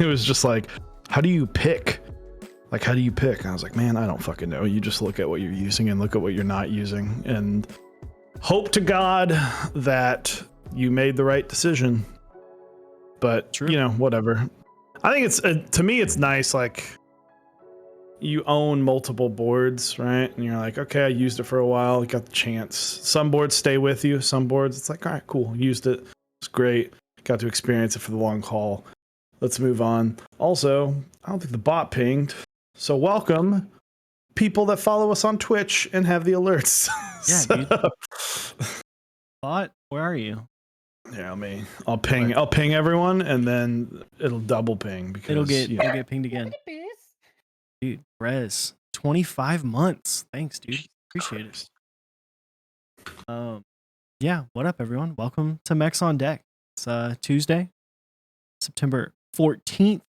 it was just like, how do you pick? Like, how do you pick? And I was like, man, I don't fucking know. You just look at what you're using and look at what you're not using and hope to God that you made the right decision. But, True. you know, whatever. I think it's, to me, it's nice. Like, you own multiple boards, right? And you're like, okay, I used it for a while. I got the chance. Some boards stay with you. Some boards, it's like, all right, cool. Used it. It's great. Got to experience it for the long haul. Let's move on. Also, I don't think the bot pinged. So welcome people that follow us on Twitch and have the alerts. Yeah, dude. Bot, where are you? Yeah, I'll ping everyone and then it'll double ping because it'll get pinged again. Dude, Rez, 25 months. Thanks, dude. Appreciate it. Yeah, what up everyone? Welcome to Mechs on Deck. It's Tuesday, September 14th.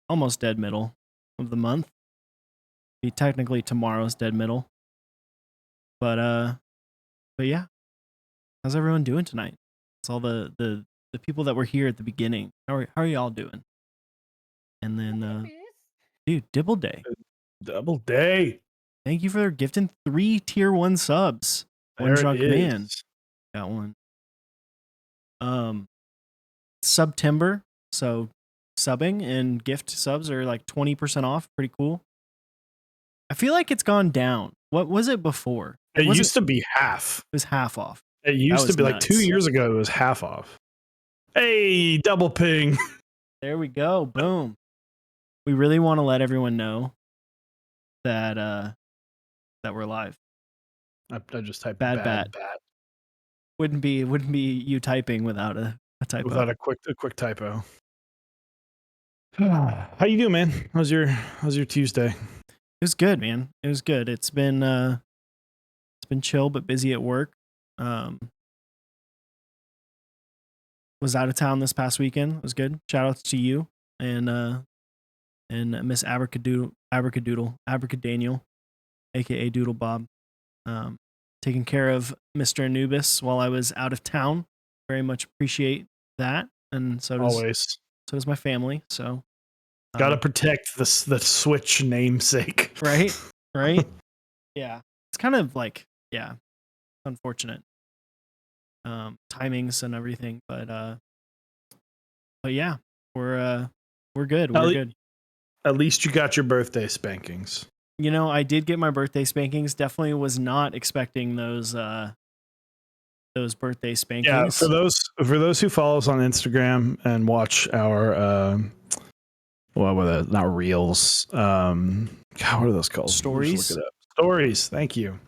Almost dead middle of the month. Be technically tomorrow's dead middle. But yeah. How's everyone doing tonight? It's all the people that were here at the beginning. How are y'all doing? And then dude, Dibble Day. Double day. Thank you for gifting 3 tier 1 subs. One drunk man. Got one. September, so subbing and gift subs are like 20% off. Pretty cool. I feel like it's gone down. What was it before? It used to be half. It was half off. It used to be nuts. Like 2 years ago, it was half off. Hey, double ping. There we go. Boom. We really want to let everyone know that that we're live. I just typed bad bat. Wouldn't be you typing without a typo. Without a quick typo. How you doing, man? How's your Tuesday? It was good, man. It was good. It's been chill but busy at work. Was out of town this past weekend. It was good. Shout outs to you and Miss Abracadaniel, aka Doodle Bob. Taking care of Mr. Anubis while I was out of town. Very much appreciate that. And so does my family. So gotta protect the Switch namesake. Right? Yeah. It's kind of like, yeah, unfortunate. Timings and everything. But yeah, we're good. We're good. At least you got your birthday spankings. You know, I did get my birthday spankings. Definitely was not expecting those birthday spankings. Yeah, for those who follow us on Instagram and watch our not reels. God, what are those called? Stories. Stories. Thank you.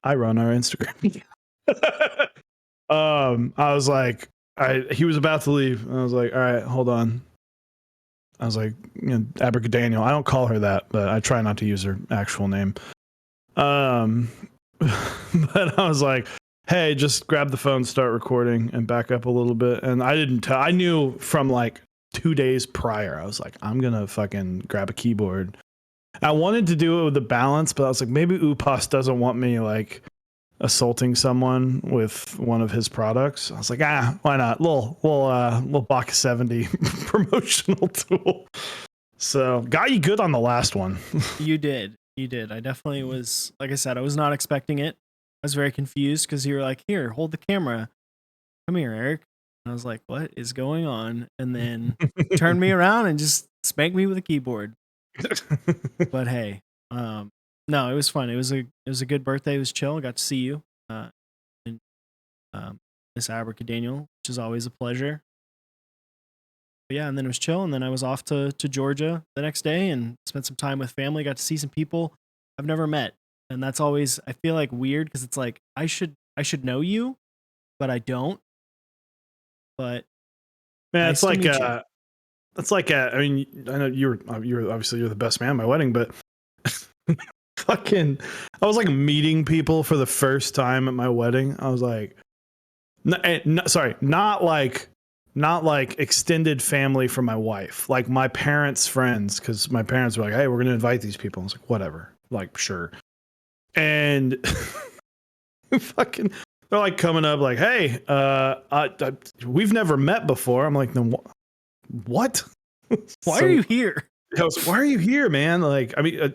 I run our Instagram. I was like, he was about to leave. And I was like, all right, hold on. I was like, Abracadaniel. I don't call her that, but I try not to use her actual name. But I was like, hey, just grab the phone, start recording, and back up a little bit. And I didn't tell. I knew from like 2 days prior. I was like, I'm gonna fucking grab a keyboard. I wanted to do it with a balance, but I was like, maybe Upas doesn't want me like assaulting someone with one of his products. I was like, why not? Little Bach 70 promotional tool. So got you good on the last one. You did. I definitely was, like I said, I was not expecting it. I was very confused because you were like, here, hold the camera. Come here, Eric. And I was like, what is going on? And then turned me around and just spanked me with a keyboard. But hey, no, it was fun. It was a good birthday. It was chill. I got to see you, and Miss Abracadaniel, which is always a pleasure. But yeah, and then it was chill, and then I was off to Georgia the next day and spent some time with family. Got to see some people I've never met, and that's always, I feel like, weird because it's like I should know you, but I don't. But man, nice it's like I mean, I know you're obviously you're the best man at my wedding, but fucking, I was like meeting people for the first time at my wedding. I was like, not like extended family from my wife, like my parents' friends, because my parents were like, hey, we're gonna invite these people. I was like, whatever, like sure. And fucking they're like coming up like, hey, we've never met before. I'm like, then what? Why are you here? Why are you here, man? Like, I mean,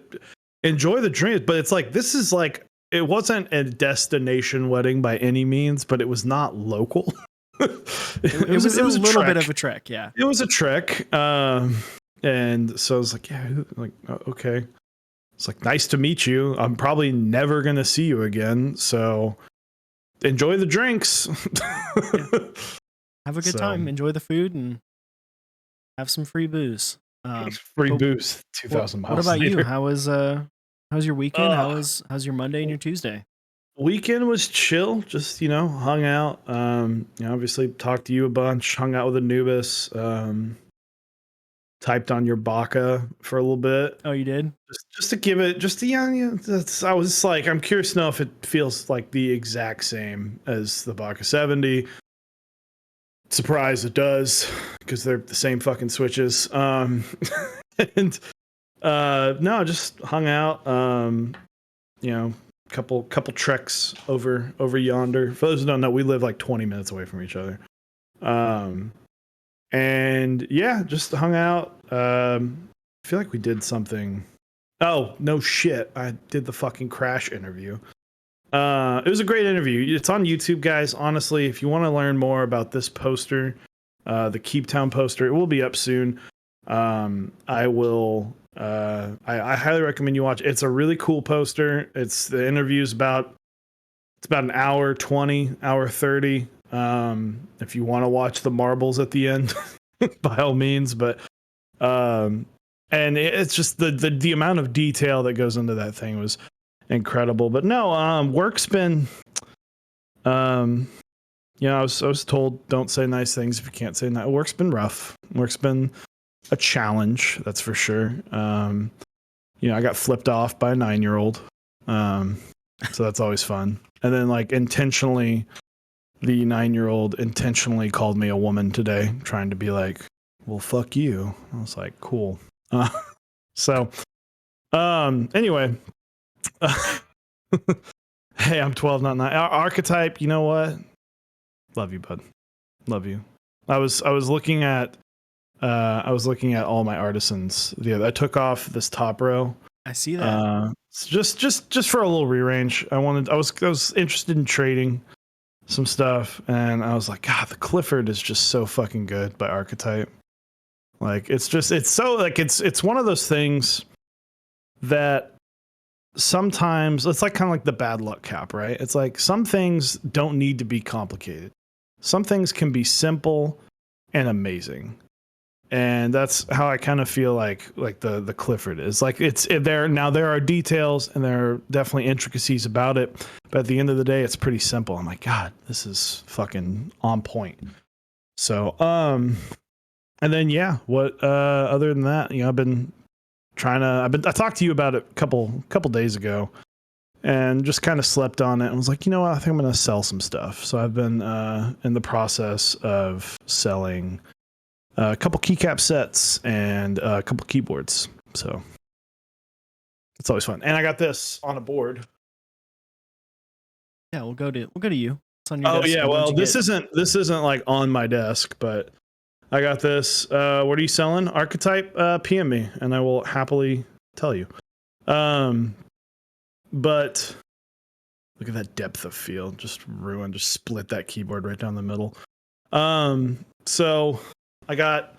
enjoy the drink, but it's like, this is like, it wasn't a destination wedding by any means, but it was not local. It was a little bit of a trek. Yeah. It was a trek. And so I was like, yeah, like, okay. It's like, nice to meet you. I'm probably never going to see you again. So enjoy the drinks. Yeah. Have a good time. Enjoy the food and have some free booze. Free booze. 2,000 miles. What about later. you? How's your weekend? How's your Monday and your Tuesday? Weekend was chill. Just, hung out. Obviously talked to you a bunch, hung out with Anubis, typed on your Baka for a little bit. Oh, you did? Just to give it, I was like, I'm curious to know if it feels like the exact same as the Baka 70. Surprised it does, because they're the same fucking switches. And no, just hung out. Couple treks over yonder. For those who don't know, we live like 20 minutes away from each other. And yeah, just hung out. I feel like we did something. Oh, no shit. I did the fucking Crash interview. It was a great interview. It's on YouTube, guys. Honestly, if you want to learn more about this poster, the Keep Town poster, it will be up soon. I highly recommend you watch. It's a really cool poster. The interview's about an hour 20, hour 30. If you want to watch the marbles at the end, by all means, but and it's just the amount of detail that goes into that thing was incredible. But no, work's been I was told, don't say nice things if you can't say nice. Work's been rough. Work's been a challenge, that's for sure. I got flipped off by a 9-year-old. So that's always fun. And then like intentionally, the 9-year-old intentionally called me a woman today, trying to be like, well, fuck you. I was like, cool. Anyway, hey, I'm 12, not 9. Archetype, you know what? Love you, bud. Love you. I was looking at all my artisans. I took off this top row. I see that. Just for a little rearrange. I was interested in trading some stuff, and I was like, God, the Clifford is just so fucking good by Archetype. Like, it's so like it's one of those things that sometimes it's like kind of like the bad luck cap, right? It's like some things don't need to be complicated. Some things can be simple and amazing. And that's how I kind of feel like the Clifford is. Like there are details and there are definitely intricacies about it, but at the end of the day, it's pretty simple. I'm like, God, this is fucking on point. So, and then yeah, what other than that, I've been I talked to you about it a couple days ago, and just kind of slept on it and was like, you know what, I think I'm gonna sell some stuff. So I've been in the process of selling a couple keycap sets and a couple keyboards. So it's always fun. And I got this on a board. Yeah, we'll go to you. It's on your desk. Oh yeah, well, this isn't like on my desk, but I got this. What are you selling? Archetype, PM me and I will happily tell you. But look at that depth of field. Just split that keyboard right down the middle. So I got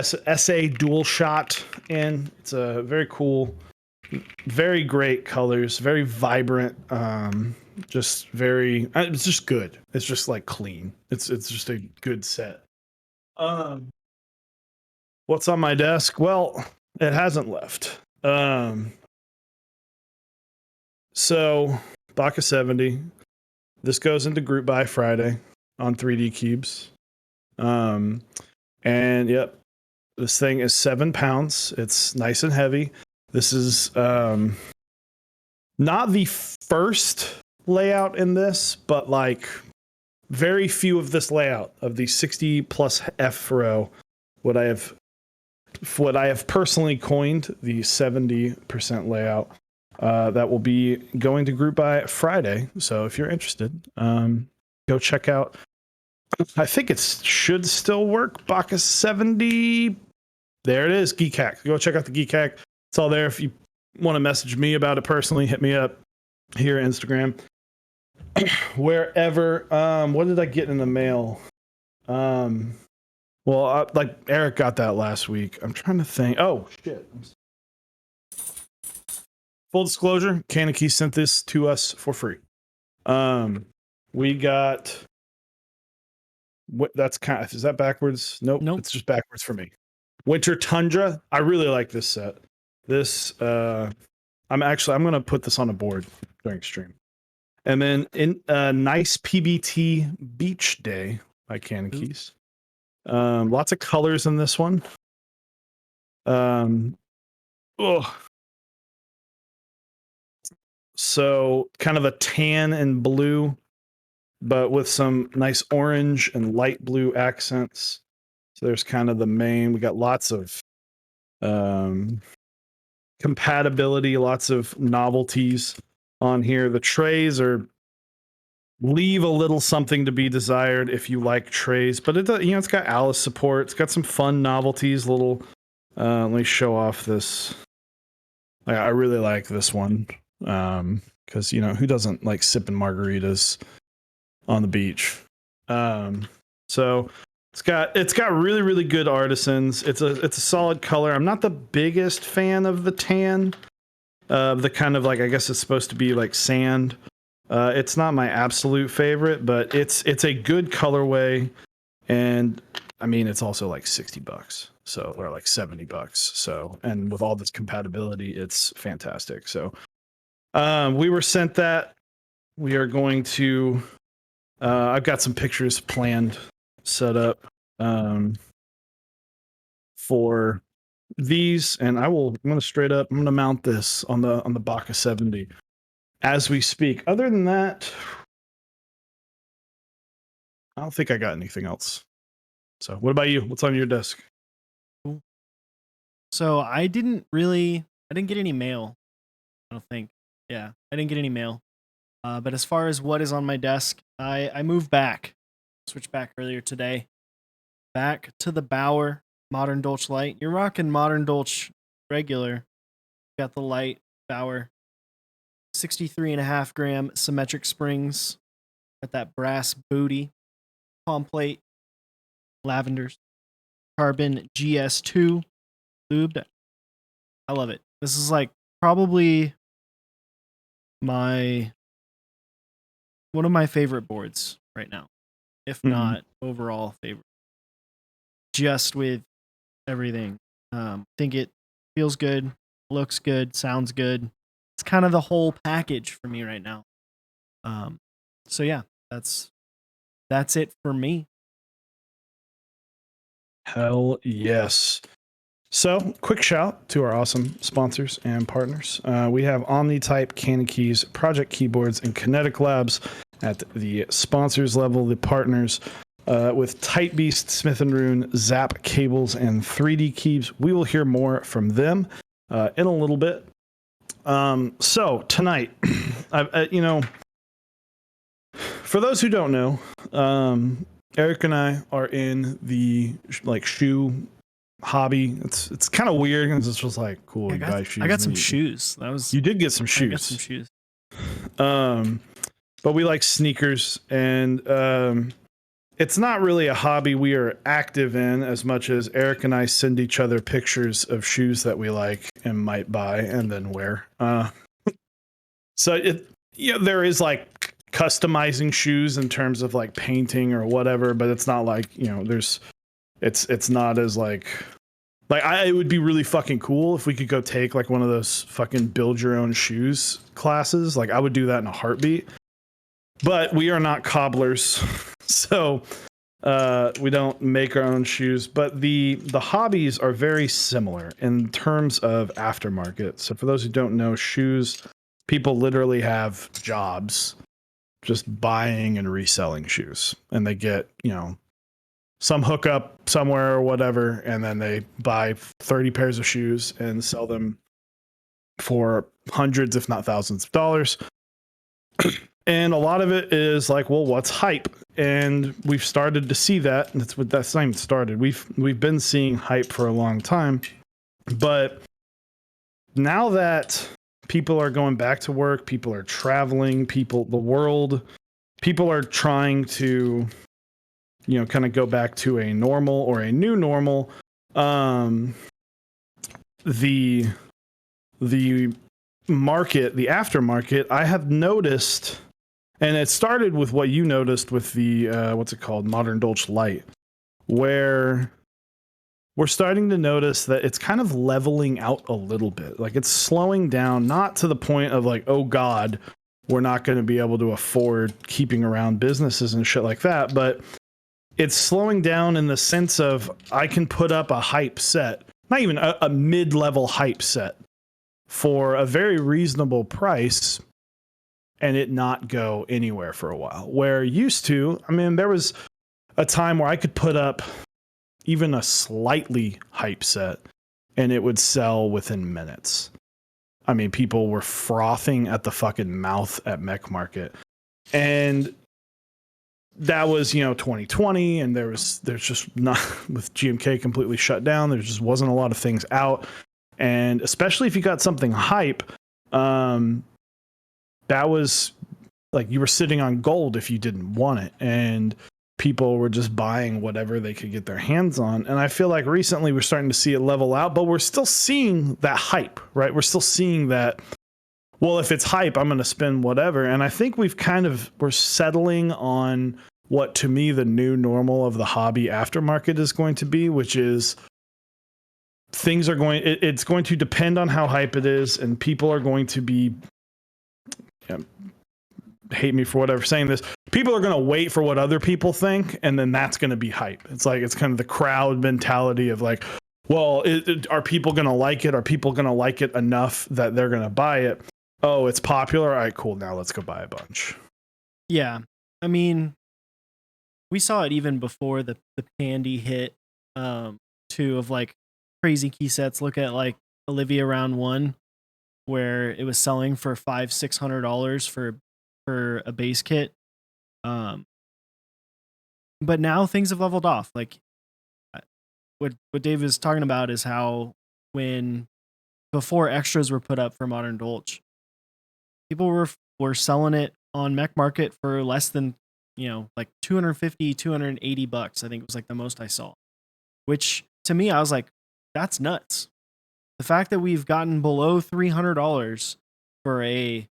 SA Dual Shot in. It's a very cool, very great colors, very vibrant. It's just good. It's just like clean. It's just a good set. What's on my desk? Well, it hasn't left. So Baka 70. This goes into group buy Friday on 3D Cubes. And yep, this thing is 7 pounds. It's nice and heavy. This is not the first layout in this, but like very few of this layout of the 60 plus F row. What I have personally coined the 70% layout. that will be going to group by Friday. So if you're interested, go check out. I think it should still work. Bacchus 70. There it is. Geek Hack. Go check out the Geek Hack. It's all there. If you want to message me about it personally, hit me up here, Instagram, wherever. What did I get in the mail? Well, like Eric got that last week. I'm trying to think. Oh shit. Full disclosure, Kaneki sent this to us for free. We got what? That's kind of, is that backwards? Nope. It's just backwards for me. Winter Tundra. I really like this set. This I'm gonna put this on a board during stream. And then in Nice PBT Beach Day by Kanekis. Lots of colors in this one. So kind of a tan and blue, but with some nice orange and light blue accents. So there's kind of the main. We got lots of compatibility, lots of novelties on here. The trays leave a little something to be desired if you like trays, but it's got Alice support. It's got some fun novelties. Little. Let me show off this. I really like this one. Because who doesn't like sipping margaritas on the beach? So it's got really, really good artisans. It's a solid color. I'm not the biggest fan of the tan. The kind of like, I guess it's supposed to be like sand. It's not my absolute favorite, but it's a good colorway, and I mean it's also like $60, so, or like $70. So, and with all this compatibility, it's fantastic. So we were sent that. We are going to I've got some pictures planned, set up for these, and I'm gonna mount this on the Bacchus 70 as we speak. Other than that, I don't think I got anything else. So what about you? What's on your desk? Cool. So I didn't get any mail. I don't think. Yeah, I didn't get any mail. But as far as what is on my desk, I moved back. Switched back earlier today. Back to the Bauer Modern Dolce Light. You're rocking Modern Dolce regular. Got the light Bauer. 63.5 gram symmetric springs. Got that brass booty. Palm plate. Lavenders. Carbon GS2. Lubed. I love it. This is like probably one of my favorite boards right now, if not overall favorite. Just with everything, think it feels good, looks good, sounds good. It's kind of the whole package for me right now. So yeah, that's it for me. Hell yes. So, quick shout to our awesome sponsors and partners. We have OmniType, Kanekis, Project Keyboards, and Kinetic Labs at the sponsors level. The partners with Tight Beast, Smith & Rune, Zap Cables, and 3D Keys. We will hear more from them in a little bit. So, tonight, for those who don't know, Eric and I are in the shoe hobby. It's kind of weird because it's just like cool. Yeah, I got some shoes. You did get some shoes. I got some shoes. But we like sneakers, and it's not really a hobby we are active in as much as Eric and I send each other pictures of shoes that we like and might buy and then wear. So there is like customizing shoes in terms of like painting or whatever, but it's not like it's not as like it would be really fucking cool if we could go take like one of those fucking build your own shoes classes. Like I would do that in a heartbeat, but we are not cobblers. So we don't make our own shoes, but the hobbies are very similar in terms of aftermarket. So for those who don't know, shoes, people literally have jobs just buying and reselling shoes, and they get, some hookup somewhere or whatever, and then they buy 30 pairs of shoes and sell them for hundreds, if not thousands of dollars. And a lot of it is like, well, what's hype? And we've started to see that. And that's not even started. We've been seeing hype for a long time. But now that people are going back to work, people are traveling, people are trying to, kind of go back to a normal or a new normal. The market, the aftermarket, I have noticed, and it started with what you noticed with the what's it called, Modern Dolch Light, where we're starting to notice that it's kind of leveling out a little bit. Like it's slowing down, not to the point of like, oh God, we're not going to be able to afford keeping around businesses and shit like that, but it's slowing down in the sense of I can put up a hype set, not even a mid-level hype set, for a very reasonable price and it not go anywhere for a while. Where used to, I mean, there was a time where I could put up even a slightly hype set and it would sell within minutes. I mean, people were frothing at the fucking mouth at Mech Market. And that was, 2020, and there's just not, with GMK completely shut down, there just wasn't a lot of things out. And especially if you got something hype, that was like you were sitting on gold if you didn't want it. And people were just buying whatever they could get their hands on. And I feel like recently we're starting to see it level out, but we're still seeing that hype, right? We're still seeing that, well, if it's hype, I'm going to spend whatever. And I think we're settling on what to me the new normal of the hobby aftermarket is going to be, which is it's going to depend on how hype it is, and people are going to be, hate me for whatever saying this, people are going to wait for what other people think, and then that's going to be hype. It's kind of the crowd mentality of like, well, are people going to like it? Are people going to like it enough that they're going to buy it? Oh, it's popular. All right, cool. Now let's go buy a bunch. Yeah. I mean, we saw it even before the Pandy hit, too, of like crazy key sets. Look at like Olivia Round 1, where it was selling for $500-$600 for a base kit. But now things have leveled off. Like what Dave is talking about is how before extras were put up for Modern Dolch, people were selling it on Mech Market for less than, like $250, $280. I think it was like the most I saw, which to me, I was like, that's nuts. The fact that we've gotten below $300 for a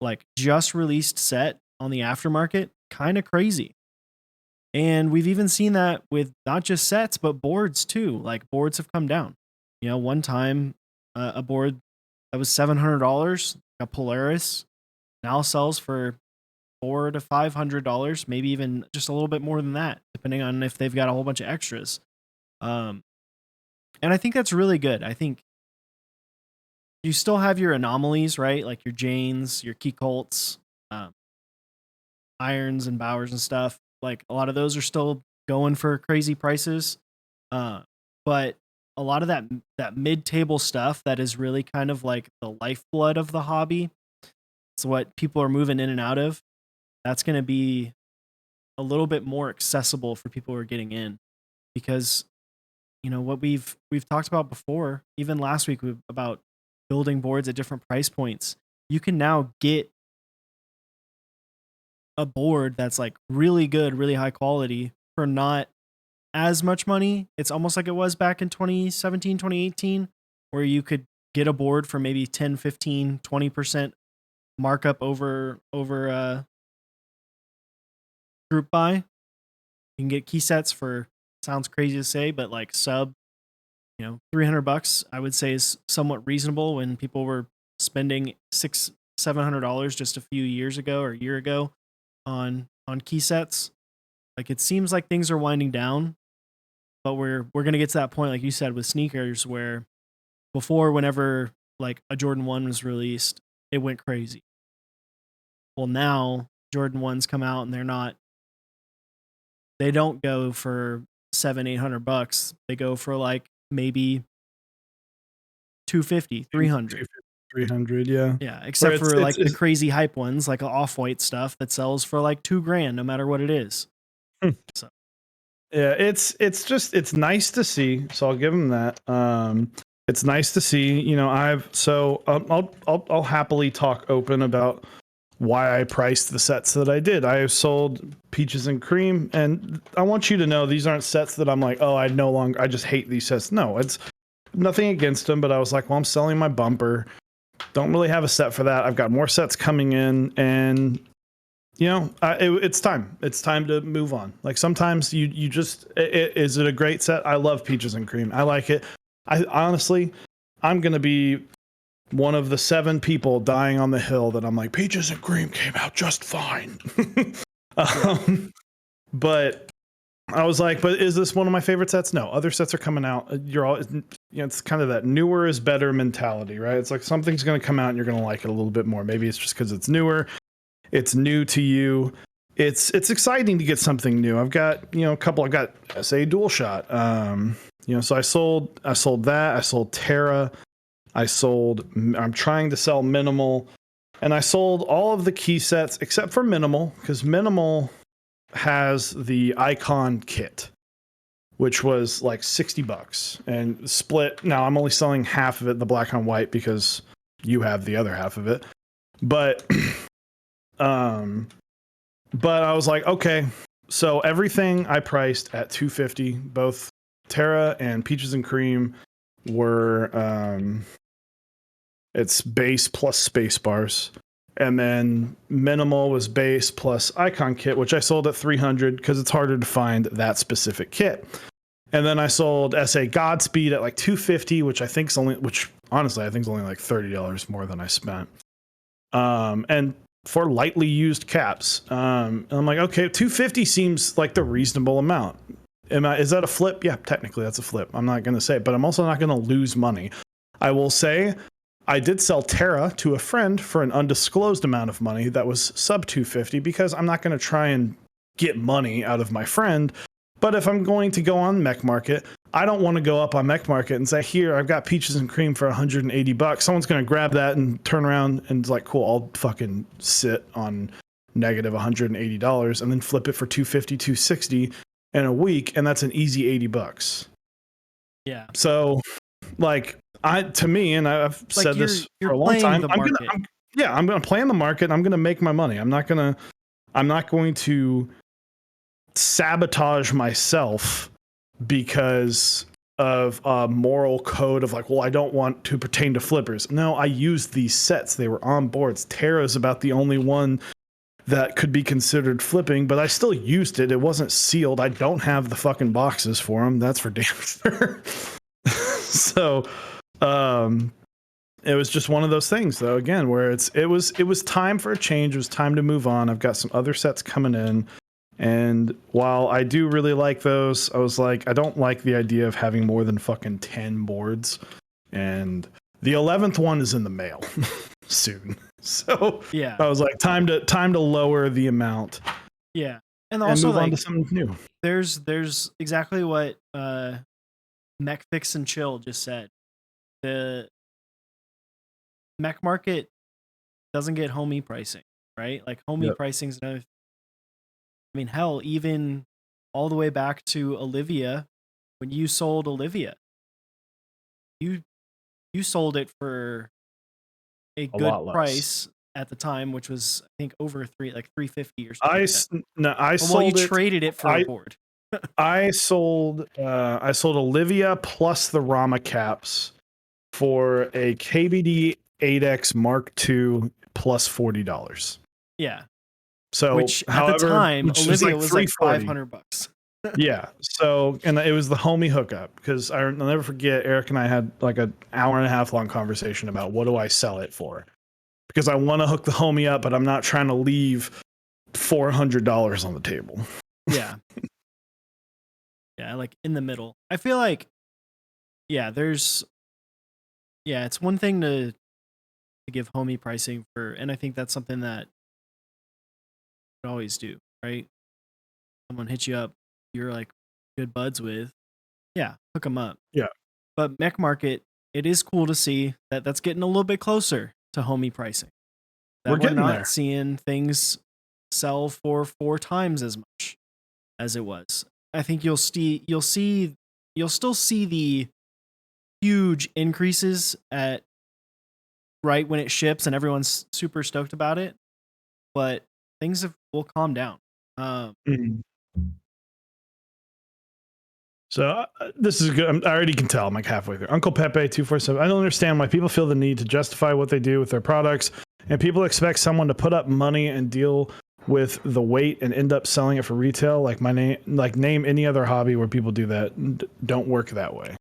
like just released set on the aftermarket, kind of crazy. And we've even seen that with not just sets, but boards too. Like boards have come down. One time a board that was $700, a Polaris, now sells for $400 to $500, maybe even just a little bit more than that, depending on if they've got a whole bunch of extras. And I think that's really good. I think you still have your anomalies, right? Like your Janes, your Key Colts, Irons and Bowers and stuff. Like a lot of those are still going for crazy prices. But a lot of that mid-table stuff that is really kind of like the lifeblood of the hobby, it's what people are moving in and out of. That's going to be a little bit more accessible for people who are getting in, because what we've talked about before, even last week, about building boards at different price points. You can now get a board that's like really good, really high quality for not as much money. It's almost like it was back in 2017, 2018, where you could get a board for maybe 10, 15, 20% markup over group buy. You can get key sets for, sounds crazy to say, but like sub, $300, I would say, is somewhat reasonable when people were spending $600-$700 just a few years ago or a year ago on key sets. Like it seems like things are winding down, but we're gonna get to that point, like you said, with sneakers, where before, whenever like a Jordan 1 was released, it went crazy. Well, now Jordan 1s come out and they don't go for $700-$800. They go for like maybe 250, 300. 300, yeah. Yeah, Where except for like the it's crazy hype ones, like off-white stuff that sells for like $2,000 no matter what it is. So yeah, it's nice to see. So I'll give them that. It's nice to see. You know, I'll happily talk open about why I priced the sets that I did. I sold Peaches and Cream, and I want you to know these aren't sets that I'm like, oh, I just hate these sets. No, it's nothing against them, but I was like, well, I'm selling my bumper. Don't really have a set for that. I've got more sets coming in, and you know, it's time. It's time to move on. Like sometimes you just, is it a great set? I love Peaches and Cream. I like it. I honestly, I'm gonna be one of the 7 people dying on the hill that I'm like, Peaches and Cream came out just fine. But I was like, but is this one of my favorite sets? No, other sets are coming out. You're all, you know, it's kind of that newer is better mentality, right? It's like something's going to come out and you're going to like it a little bit more. Maybe it's just because it's newer, it's new to you. It's exciting to get something new. I've got, you know, I've got SA Dual Shot. You know, so I sold that. I sold Terra. I'm trying to sell Minimal, and I sold all of the key sets except for Minimal, because Minimal has the Icon kit, which was like $60 and split. Now I'm only selling half of it, the black on white, because you have the other half of it. But but I was like, okay, so everything I priced at $250, both Terra and Peaches and Cream were it's base plus space bars. And then Minimal was base plus Icon kit, which I sold at $300 because it's harder to find that specific kit. And then I sold SA Godspeed at like $250, which honestly I think is only like $30 more than I spent. And for lightly used caps, and I'm like, okay, $250 seems like the reasonable amount. Is that a flip? Yeah, technically that's a flip. I'm not going to say it, but I'm also not going to lose money. I will say I did sell Terra to a friend for an undisclosed amount of money that was sub $250, because I'm not going to try and get money out of my friend. But if I'm going to go on Mech Market, I don't want to go up on Mech Market and say, here, I've got Peaches and Cream for $180. Someone's going to grab that and turn around and it's like, cool, I'll fucking sit on negative $180 and then flip it for $250, $260 in a week. And that's an easy $80. yeah. So like, to me, and I've Like said this for a long playing time, the I'm market. going to play in the market. I'm going to make my money. I'm not going to sabotage myself because of a moral code of like, well, I don't want to pertain to flippers. No, I used these sets. They were on boards. Terra's about the only one that could be considered flipping, but I still used it. It wasn't sealed. I don't have the fucking boxes for them. That's for damn sure. So, it was just one of those things, though, again, where it was time for a change. It was time to move on. I've got some other sets coming in. And while I do really like those, I was like, I don't like the idea of having more than fucking 10 boards. And the 11th one is in the mail soon. So Yeah. I was like, time to lower the amount. Yeah. And also move like on to something new. There's exactly what Mech Fix and Chill just said. The Mech Market doesn't get homey pricing, right? Like homey pricing is another. I mean, hell, even all the way back to Olivia, when you sold Olivia, you sold it for a good lot less. price at the time, which was I think over 350 or something. I sold you traded it for a board. I sold Olivia plus the Rama caps for a KBD 8X Mark II plus $40. Yeah. So, which however, at the time, Olivia was like $500. Yeah. So, and it was the homie hookup, because I'll never forget, Eric and I had like an hour and a half long conversation about what do I sell it for, because I want to hook the homie up, but I'm not trying to leave $400 on the table. Yeah. Yeah, like in the middle. I feel like, it's one thing to give homie pricing for, and I think that's something that you always do, right? Someone hits you up, you're like good buds with, yeah, hook them up. Yeah. But Mech Market it is cool to see that that's getting a little bit closer to homie pricing. That We're getting not there. seeing things sell for 4 times as much as it was. I think you'll still see the huge increases at right when it ships and everyone's super stoked about it, but will calm down. Mhm. So this is good. I already can tell. I'm like halfway through. Uncle Pepe 247. I don't understand why people feel the need to justify what they do with their products, and people expect someone to put up money and deal with the weight and end up selling it for retail. Like name any other hobby where people do that. Don't work that way.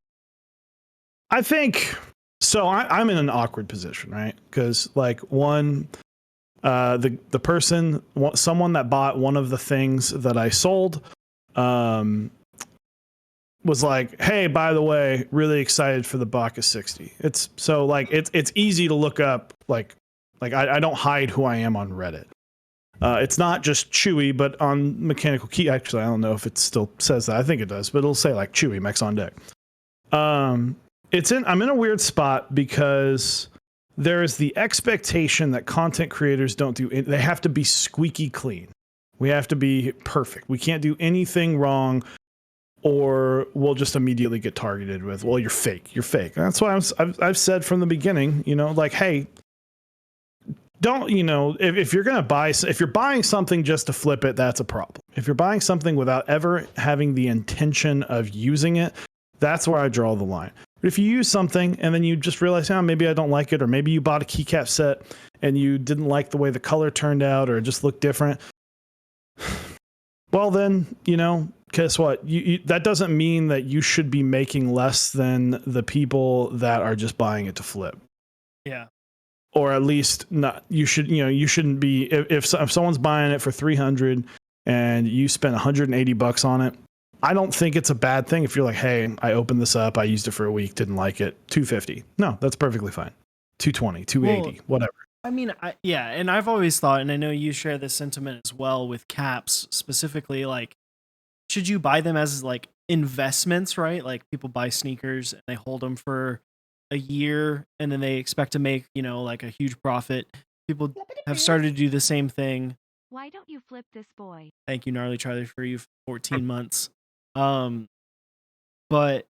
I think so. I'm in an awkward position, right? Because like the person, someone that bought one of the things that I sold, was like, hey, by the way, really excited for the Baka 60. It's so like it's easy to look up I don't hide who I am on Reddit. It's not just Chewy, but on Mechanical Key. Actually, I don't know if it still says that. I think it does, but it'll say like Chewy Mechs on deck. I'm in a weird spot because there is the expectation that content creators don't do it. They have to be squeaky clean. We have to be perfect. We can't do anything wrong, or we'll just immediately get targeted with, well, you're fake. You're fake. And that's why I've said from the beginning, like, hey, don't, if you're going to if you're buying something just to flip it, that's a problem. If you're buying something without ever having the intention of using it, that's where I draw the line. But if you use something and then you just realize, maybe I don't like it, or maybe you bought a keycap set and you didn't like the way the color turned out or it just looked different, well then, guess what? That doesn't mean that you should be making less than the people that are just buying it to flip. Yeah. Or at least not. You shouldn't be, if someone's buying it for 300 and you spent $180 on it. I don't think it's a bad thing if you're like, hey, I opened this up, I used it for a week, didn't like it, $250. No, that's perfectly fine. $220, $280, whatever. I mean, and I've always thought, and I know you share this sentiment as well with caps specifically, like, should you buy them as like investments, right? Like people buy sneakers and they hold them for a year and then they expect to make, like a huge profit. People have started to do the same thing. Why don't you flip this boy? Thank you, Gnarly Charlie, for you 14 months. But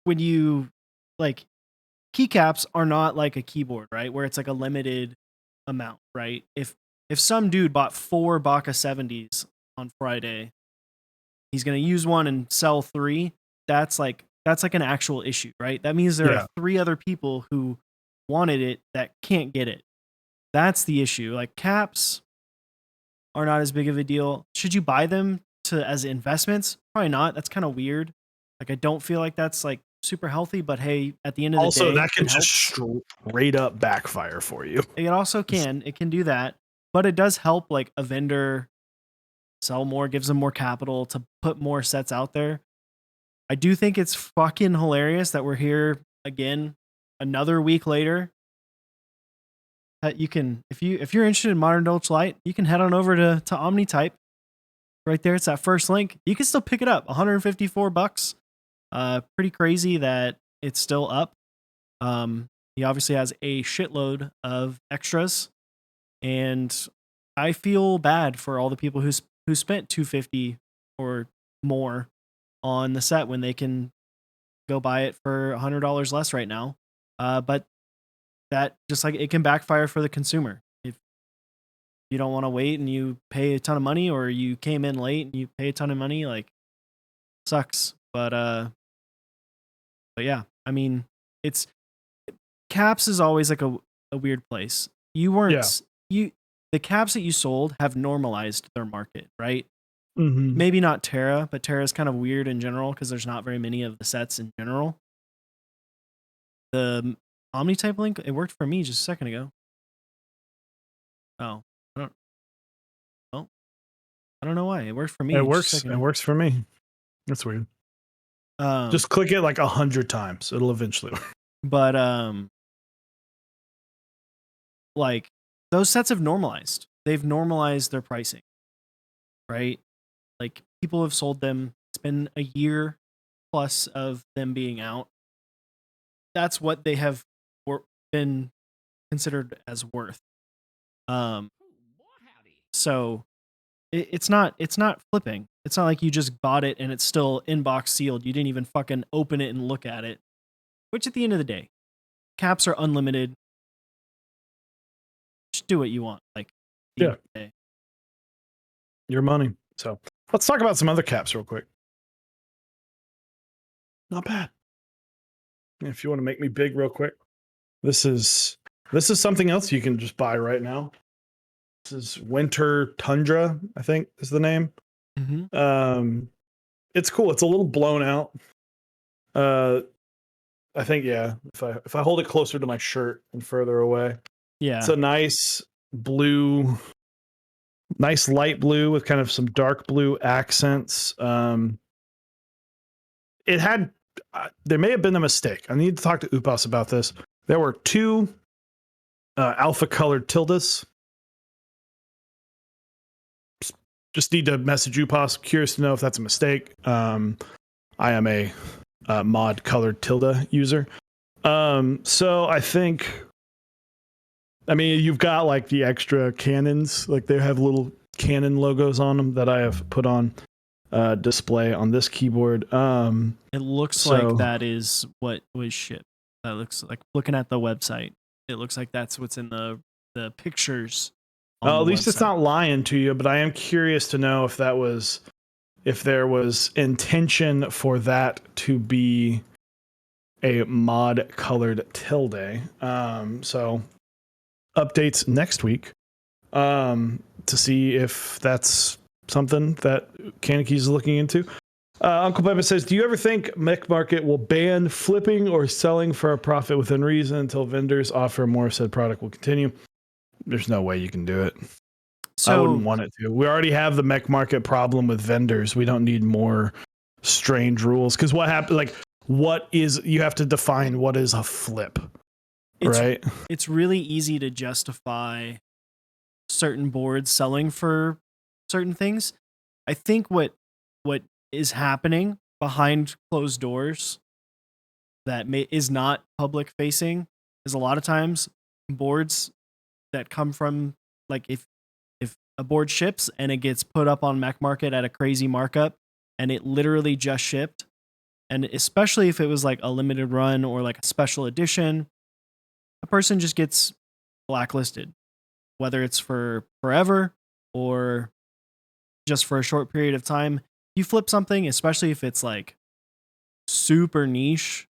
when you like, keycaps are not like a keyboard, right? Where it's like a limited amount, right? If some dude bought 4 Baka 70s on Friday, he's going to use one and sell 3. That's like an actual issue, right? That means there are 3 other people who wanted it that can't get it. That's the issue. Like caps are not as big of a deal. Should you buy them as investments? Probably not. That's kind of weird. Like I don't feel like that's like super healthy, but hey, at the end of the day, also that can just straight up backfire for you. It also can. It can do that, but it does help like a vendor sell more, gives them more capital to put more sets out there. I do think it's fucking hilarious that we're here again another week later. You can, if you're interested in Modern Dolch Light, you can head on over to OmniType. Right there, it's that first link. You can still pick it up, $154. Pretty crazy that it's still up. He obviously has a shitload of extras, and I feel bad for all the people who spent $250 or more on the set when they can go buy it for $100 less right now. But that just like it can backfire for the consumer. If you don't want to wait and you pay a ton of money, or you came in late and you pay a ton of money, like sucks. But yeah, I mean, it's caps is always like a weird place. You weren't the caps that you sold have normalized their market, right? Mm-hmm. Maybe not Terra, but Terra is kind of weird in general because there's not very many of the sets in general. The OmniType link, it worked for me just a second ago. Oh, I don't know why. It worked for me. It works. It works for me. That's weird. Just click it like 100 times. It'll eventually work. But like those sets have normalized. They've normalized their pricing, right? Like people have sold them. It's been a year plus of them being out. that's what they have been considered as worth. So it's not flipping. It's not like you just bought it and it's still inbox sealed. You didn't even fucking open it and look at it. Which at the end of the day, caps are unlimited. Just do what you want. Like, yeah, your money. So let's talk about some other caps real quick. Not bad. If you want to make me big real quick, this is something else you can just buy right now. This is Winter Tundra, I think is the name. Mm-hmm. It's cool. It's a little blown out. I think, yeah, if I hold it closer to my shirt and further away, yeah, it's a nice blue, nice light blue with kind of some dark blue accents. It had there may have been a mistake. I need to talk to Upas about this. There were two alpha colored tildes. Just need to message Upas. Curious to know if that's a mistake. I am a mod colored tilde user. So I think, I mean, you've got like the extra cannons, like they have little cannon logos on them that I have put on display on this keyboard. It looks like that is what was shipped. That looks like, looking at the website, it looks like that's what's in the pictures. At least it's not lying to you, but I am curious to know if there was intention for that to be a mod colored tilde. So updates next week to see if that's something that Kaneki is looking into. Uncle Peppa says, do you ever think Mech Market will ban flipping or selling for a profit within reason until vendors offer more said product will continue? There's no way you can do it. So, I wouldn't want it to. We already have the Mech Market problem with vendors. We don't need more strange rules. Because what happened, like, you have to define what is a flip, right? It's really easy to justify certain boards selling for certain things. I think what is happening behind closed doors that is not public facing is a lot of times boards that come from, like, if a board ships and it gets put up on Mech Market at a crazy markup and it literally just shipped, and especially if it was like a limited run or like a special edition, a person just gets blacklisted, whether it's for forever or just for a short period of time. You flip something, especially if it's like super niche,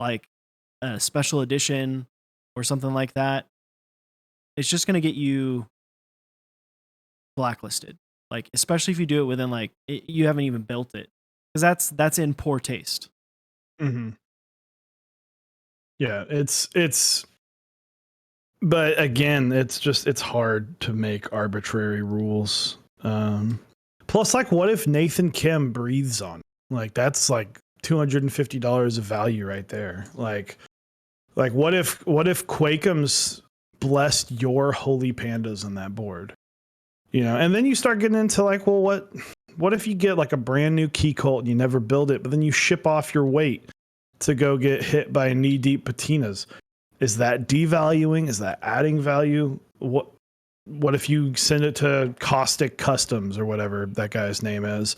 like a special edition or something like that, it's just going to get you blacklisted. Like, especially if you do it within like you haven't even built it, because that's in poor taste. Mm-hmm. Yeah, it's but again, it's hard to make arbitrary rules. Plus, like, what if Nathan Kim breathes on it? Like, that's like $250 of value right there. Like what if Quakems blessed your holy pandas on that board? You know, and then you start getting into like, well, what if you get like a brand new key cult and you never build it, but then you ship off your weight to go get hit by knee deep patinas? Is that devaluing? Is that adding value? What if you send it to Caustic Customs or whatever that guy's name is,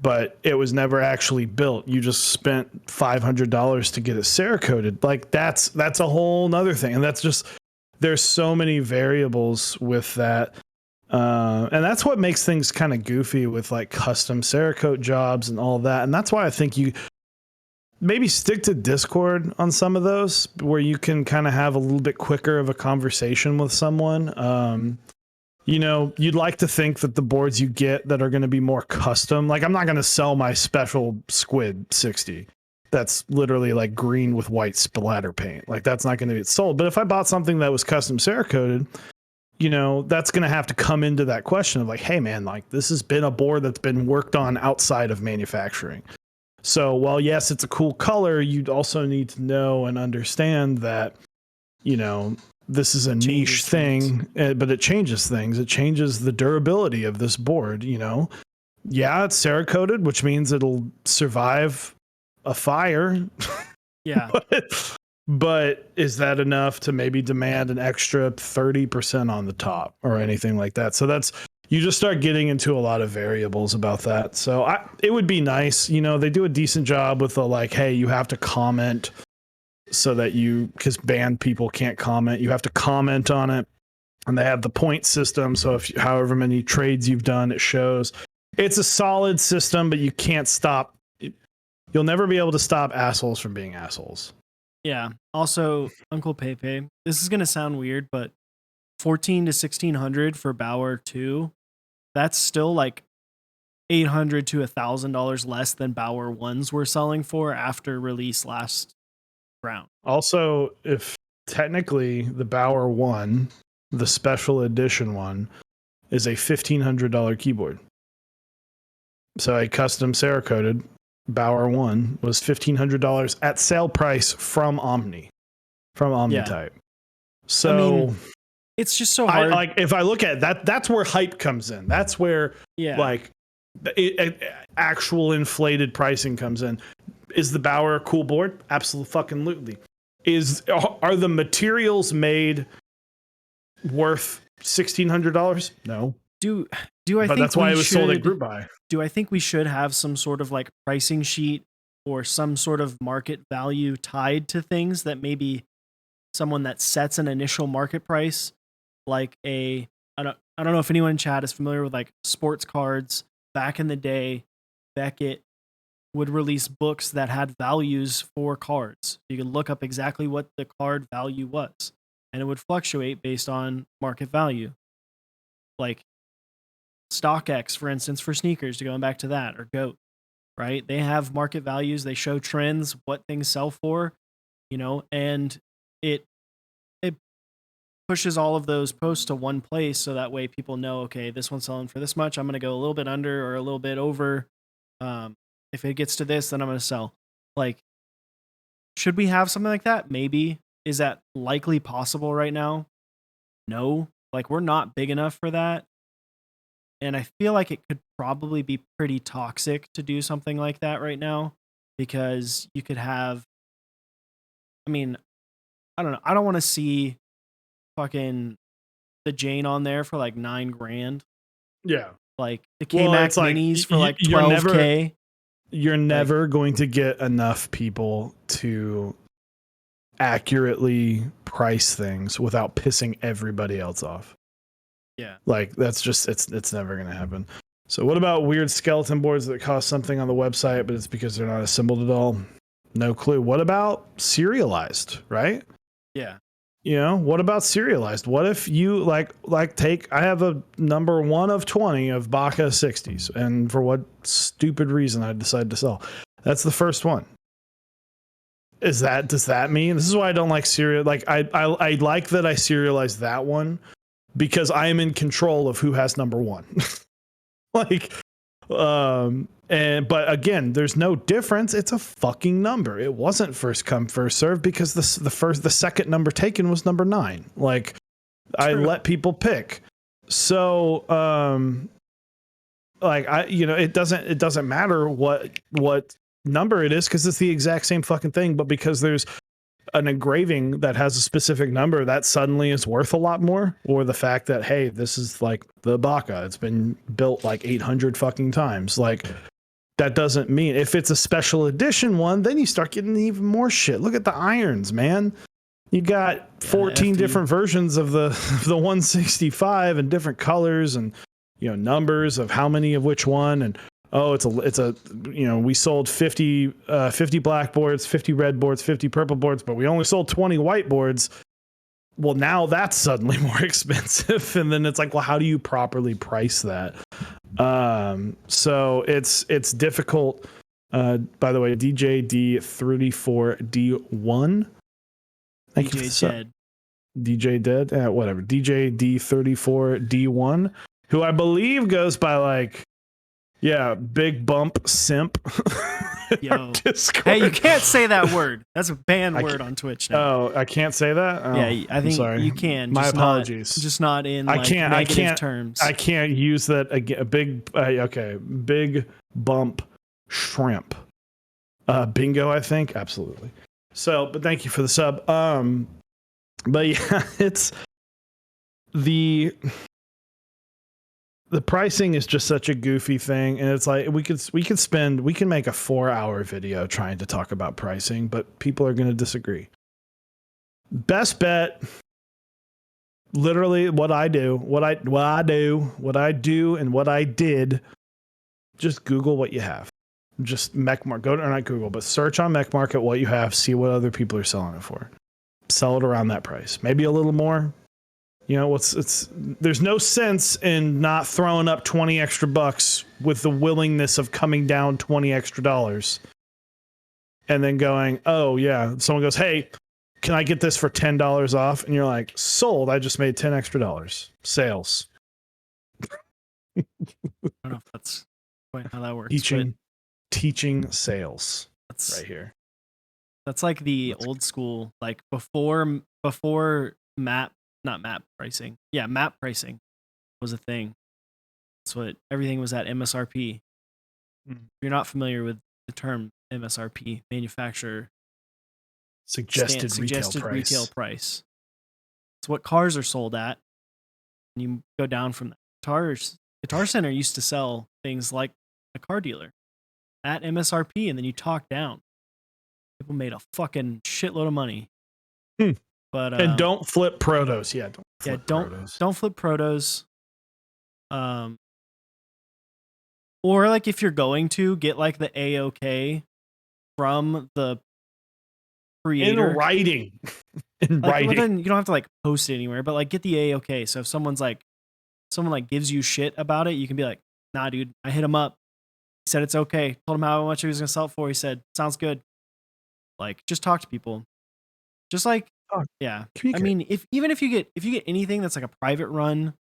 but it was never actually built? You just spent $500 to get it Cerakoted. Like, that's a whole nother thing. And that's just, there's so many variables with that. And that's what makes things kind of goofy with like custom Cerakote jobs and all that. And that's why I think you maybe stick to Discord on some of those, where you can kind of have a little bit quicker of a conversation with someone. You know, you'd like to think that the boards you get that are going to be more custom, like, I'm not going to sell my special Squid 60 that's literally like green with white splatter paint. Like, that's not going to get sold. But if I bought something that was custom Cerakoted, you know, that's going to have to come into that question of like, hey man, like, this has been a board that's been worked on outside of manufacturing. So while yes, it's a cool color, you'd also need to know and understand that, you know, this is a niche thing, but it changes things. It changes the durability of this board, you know. Yeah, it's Cerakoted, which means it'll survive a fire. Yeah. But is that enough to maybe demand an extra 30% on the top or anything like that? So you just start getting into a lot of variables about that. So it would be nice, they do a decent job with the like, hey, you have to comment so that because banned people can't comment, you have to comment on it. And they have the point system. So if however many trades you've done, it shows. It's a solid system, but you can't stop. You'll never be able to stop assholes from being assholes. Yeah. Also, Uncle Pepe, this is going to sound weird, but 14 to 1600 for Bauer 2, that's still like $800 to $1,000 less than Bauer 1s were selling for after release last round. Also, if technically the Bauer 1, the special edition one, is a $1,500 keyboard. So a custom Cerakoted Bauer 1 was $1,500 at sale price from Omnitype. Yeah. So it's just so hard. If I look at that, that's where hype comes in. That's where actual inflated pricing comes in. Is the Bauer a cool board? Absolutely fucking lutely. Are the materials made worth $1,600? No. Do I think that's why it was sold at group buy. Do I think we should have some sort of like pricing sheet or some sort of market value tied to things that maybe someone that sets an initial market price, like I don't know if anyone in chat is familiar with like sports cards. Back in the day, Beckett would release books that had values for cards. You could look up exactly what the card value was, and it would fluctuate based on market value. Like StockX, for instance, for sneakers, to going back to that, or GOAT, right? They have market values. They show trends, what things sell for, and it pushes all of those posts to one place so that way people know, okay, this one's selling for this much. I'm going to go a little bit under or a little bit over. If it gets to this, then I'm going to sell. Like, should we have something like that? Maybe. Is that likely possible right now? No. Like, we're not big enough for that. And I feel like it could probably be pretty toxic to do something like that right now, because you could have, I don't know. I don't want to see fucking the Jane on there for like $9,000. Yeah. Like the K-Mac minis for like $12,000. You're never going to get enough people to accurately price things without pissing everybody else off. Yeah. Like that's just it's never going to happen. So what about weird skeleton boards that cost something on the website, but it's because they're not assembled at all? No clue. What about serialized, right? Yeah. What about serialized? What if you I have a number 1 of 20 of Baca 60s, and for what stupid reason I decided to sell. That's the first one. Does that mean, this is why I don't like serial, like I like that I serialized that one because I am in control of who has number 1. But again, there's no difference. It's a fucking number. It wasn't first come first serve because the second number taken was number 9. Like, true. I let people pick. So it doesn't matter what number it is because it's the exact same fucking thing. But because there's an engraving that has a specific number, that suddenly is worth a lot more. Or the fact that, hey, this is like the Baca, it's been built like 800 fucking times. Like, that doesn't mean, if it's a special edition one, then you start getting even more shit. Look at the irons, man. You got 14 different versions of the 165 and different colors and numbers of how many of which one. And it's a we sold 50 black boards, 50 red boards, 50 purple boards, but we only sold 20 white boards. Well, now that's suddenly more expensive. And then it's like, well, how do you properly price that? So it's difficult. By the way, DJD34D1. Thank you for the DJ Dead. Whatever. DJD34D1, who I believe goes by Big Bump Simp. Yo. Hey, you can't say that word. That's a banned word on Twitch now. Oh, I can't say that? Oh, yeah, I think you can. My apologies. Just not in negative terms. I can't use that again. Big Bump Shrimp. Bingo, I think. Absolutely. So, but thank you for the sub. But yeah, it's the pricing is just such a goofy thing, and it's like we can make a 4-hour video trying to talk about pricing, but people are going to disagree. Best bet, literally what I do, and what I did, just Google what you have. Just Mech Market, or not Google, but search on Mech Market what you have, see what other people are selling it for. Sell it around that price. Maybe a little more. You know, there's no sense in not throwing up 20 extra bucks with the willingness of coming down 20 extra dollars. And then going, oh yeah, someone goes, hey, can I get this for $10 off? And you're like, sold. I just made $10 extra. Sales. I don't know if that's quite how that works. Teaching sales. That's right here. That's like the old school, like before map pricing. Yeah, map pricing was a thing. That's what everything was at MSRP. If you're not familiar with the term MSRP, manufacturer suggested retail price. It's what cars are sold at. And you go down from that. Guitar Center used to sell things like a car dealer at MSRP, and then you talk down. People made a fucking shitload of money. But and don't flip protos. Yeah, don't flip protos. Or like if you're going to get like the AOK from the creator in writing. Well, then you don't have to like post it anywhere, but like get the AOK. So if someone gives you shit about it, you can be like, nah, dude, I hit him up. He said it's okay. Told him how much he was gonna sell it for. He said, sounds good. Like, just talk to people. Just like, yeah. I mean, even if you get anything that's like a private run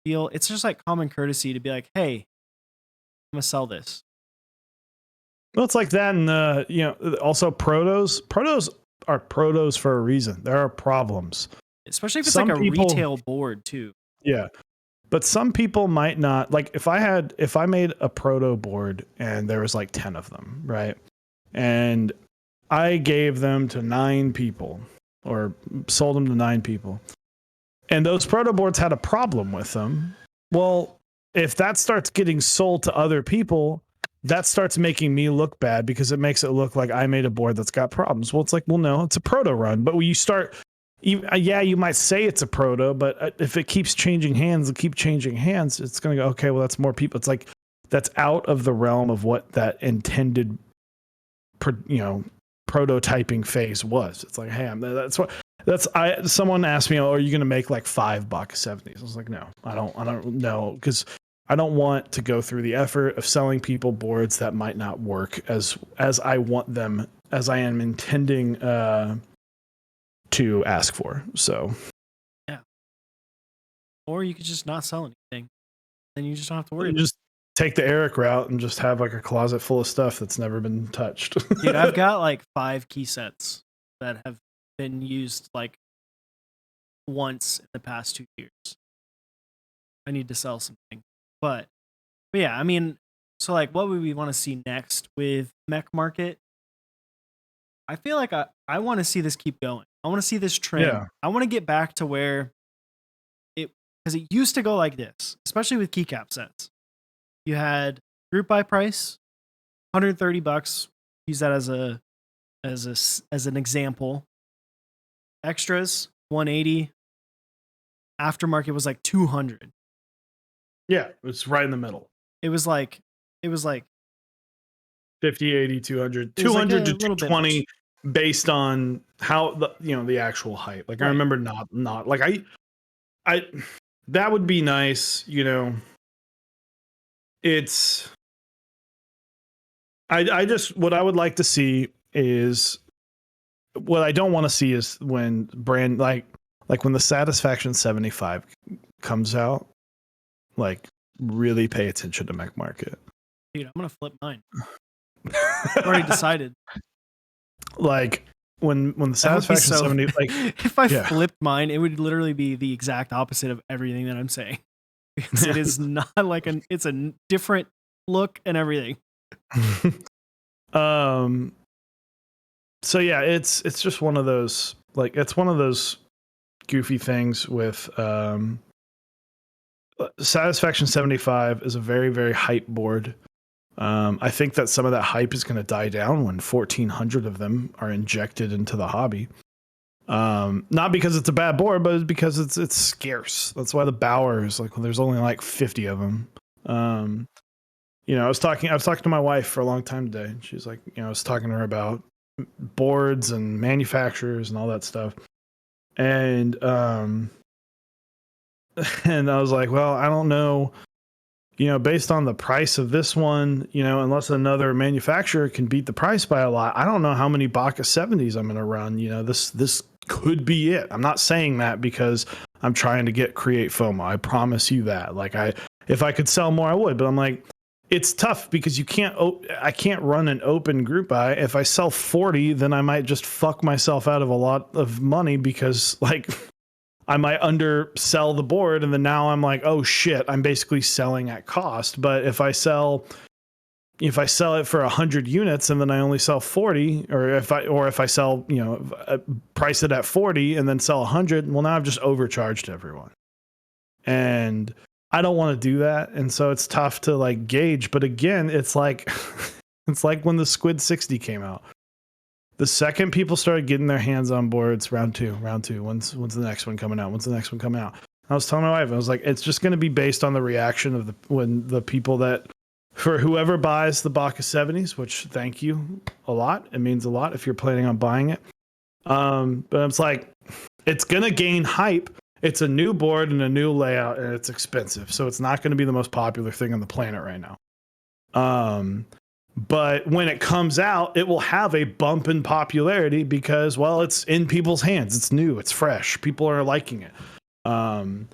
deal, it's just like common courtesy to be like, hey, I'm gonna sell this. Well, it's like that, and also protos. Protos are protos for a reason. There are problems, especially if it's like a retail board too. Yeah, but some people might not like. If I made a proto board and there was like 10 of them, right, and I gave them to 9 people or sold them to 9 people, and those proto boards had a problem with them. Well, if that starts getting sold to other people, that starts making me look bad because it makes it look like I made a board that's got problems. Well, it's like, well, no, it's a proto run. But when you start, you might say it's a proto, but if it keeps changing hands, it's going to go, okay, well, that's more people. It's like, that's out of the realm of what that intended, prototyping phase was. It's like, hey, someone asked me, oh, are you going to make like 5 Baka 70s? I was like, no, I don't know. Because I don't want to go through the effort of selling people boards that might not work as I want them, as I am intending to ask for. So, yeah. Or you could just not sell anything, then you just don't have to worry. Just take the Eric route and just have like a closet full of stuff that's never been touched. Dude, I've got like 5 key sets that have been used like once in the past 2 years. I need to sell something. But yeah, I mean, so like what would we want to see next with Mech Market? I feel like I want to see this keep going. I want to see this trend. Yeah. I want to get back to where because it used to go like this, especially with keycap sets. You had group buy price, $130. Use that as an example. Extras, $180. Aftermarket was like $200. Yeah, it's right in the middle. It was like 50, 80, 200, 200 to 220 based on how the actual height. Like, right. I remember not like I that would be nice, It's I just, what I would like to see is, what I don't want to see is when brand like when the Satisfaction 75 comes out, like, really pay attention to Mech Market. Dude, I'm gonna flip mine. I've already decided. Like when the Satisfaction 70, like, if I flipped mine, it would literally be the exact opposite of everything that I'm saying. Because it is not like it's a different look and everything. So yeah, it's just one of those, like, it's one of those goofy things with Satisfaction 75 is a very, very hype board. I think that some of that hype is going to die down when 1,400 of them are injected into the hobby. Not because it's a bad board, but because it's scarce. That's why the Bowers, like, there's only like 50 of them. I was talking to my wife for a long time today. And she's like, I was talking to her about boards and manufacturers and all that stuff. And and I was like, well, I don't know, based on the price of this one, unless another manufacturer can beat the price by a lot, I don't know how many Baka 70s I'm going to run. This could be it. I'm not saying that because I'm trying to create FOMO. I promise you that. Like, if I could sell more, I would, but I'm like, it's tough because I can't run an open group buy. If I sell 40, then I might just fuck myself out of a lot of money because, like, I might undersell the board, and then now I'm like, oh shit, I'm basically selling at cost. But if I sell it for 100 units and then I only sell 40, or if I sell, price it at 40 and then sell 100, well, now I've just overcharged everyone. And I don't want to do that. And so it's tough to, like, gauge. But again, it's like it's like when the Squid 60 came out. The second people started getting their hands on boards, round two. When's the next one coming out? When's the next one coming out? I was telling my wife, I was like, it's just going to be based on the reaction of when the people that, for whoever buys the Baka 70s, which, thank you a lot. It means a lot if you're planning on buying it. But it's like, it's going to gain hype. It's a new board and a new layout, and it's expensive. So it's not going to be the most popular thing on the planet right now. But when it comes out, it will have a bump in popularity because, well, it's in people's hands. It's new. It's fresh. People are liking it. And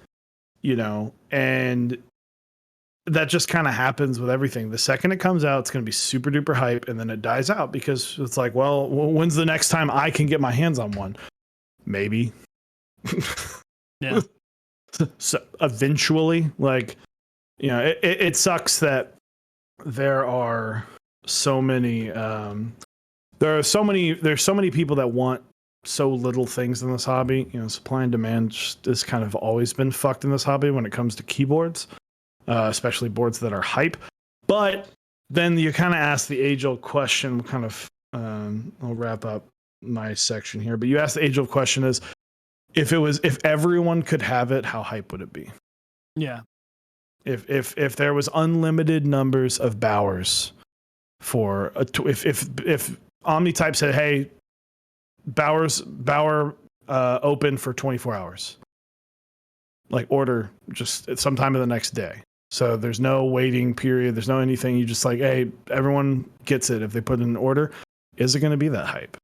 that just kind of happens with everything. The second it comes out, it's going to be super duper hype, and then it dies out because it's like, well, when's the next time I can get my hands on one? Maybe. Yeah. So eventually, like, it sucks that there's so many people that want so little things in this hobby. Supply and demand just has kind of always been fucked in this hobby when it comes to keyboards, especially boards that are hype. But then you kind of ask the age-old question, I'll wrap up my section here, but you ask the age-old question is, if everyone could have it, how hype would it be? Yeah. If there was unlimited numbers of Bowers for if Omnitype said, hey, Bower open for 24 hours, like, order just sometime in the next day. So there's no waiting period. There's no anything. You just, like, hey, everyone gets it if they put in an order. Is it going to be that hype?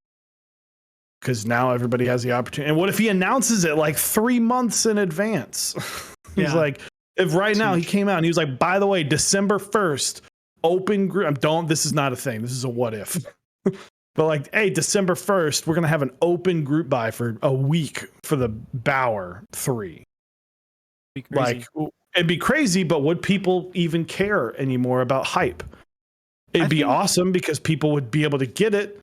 Because now everybody has the opportunity. And what if he announces it like 3 months in advance? He's like, if right now he came out and he was like, by the way, December 1st, open group. This is not a thing. This is a what if. But, like, hey, December 1st, we're going to have an open group buy for a week for the Bower 3. Like, it'd be crazy, but would people even care anymore about hype? It'd be awesome because people would be able to get it.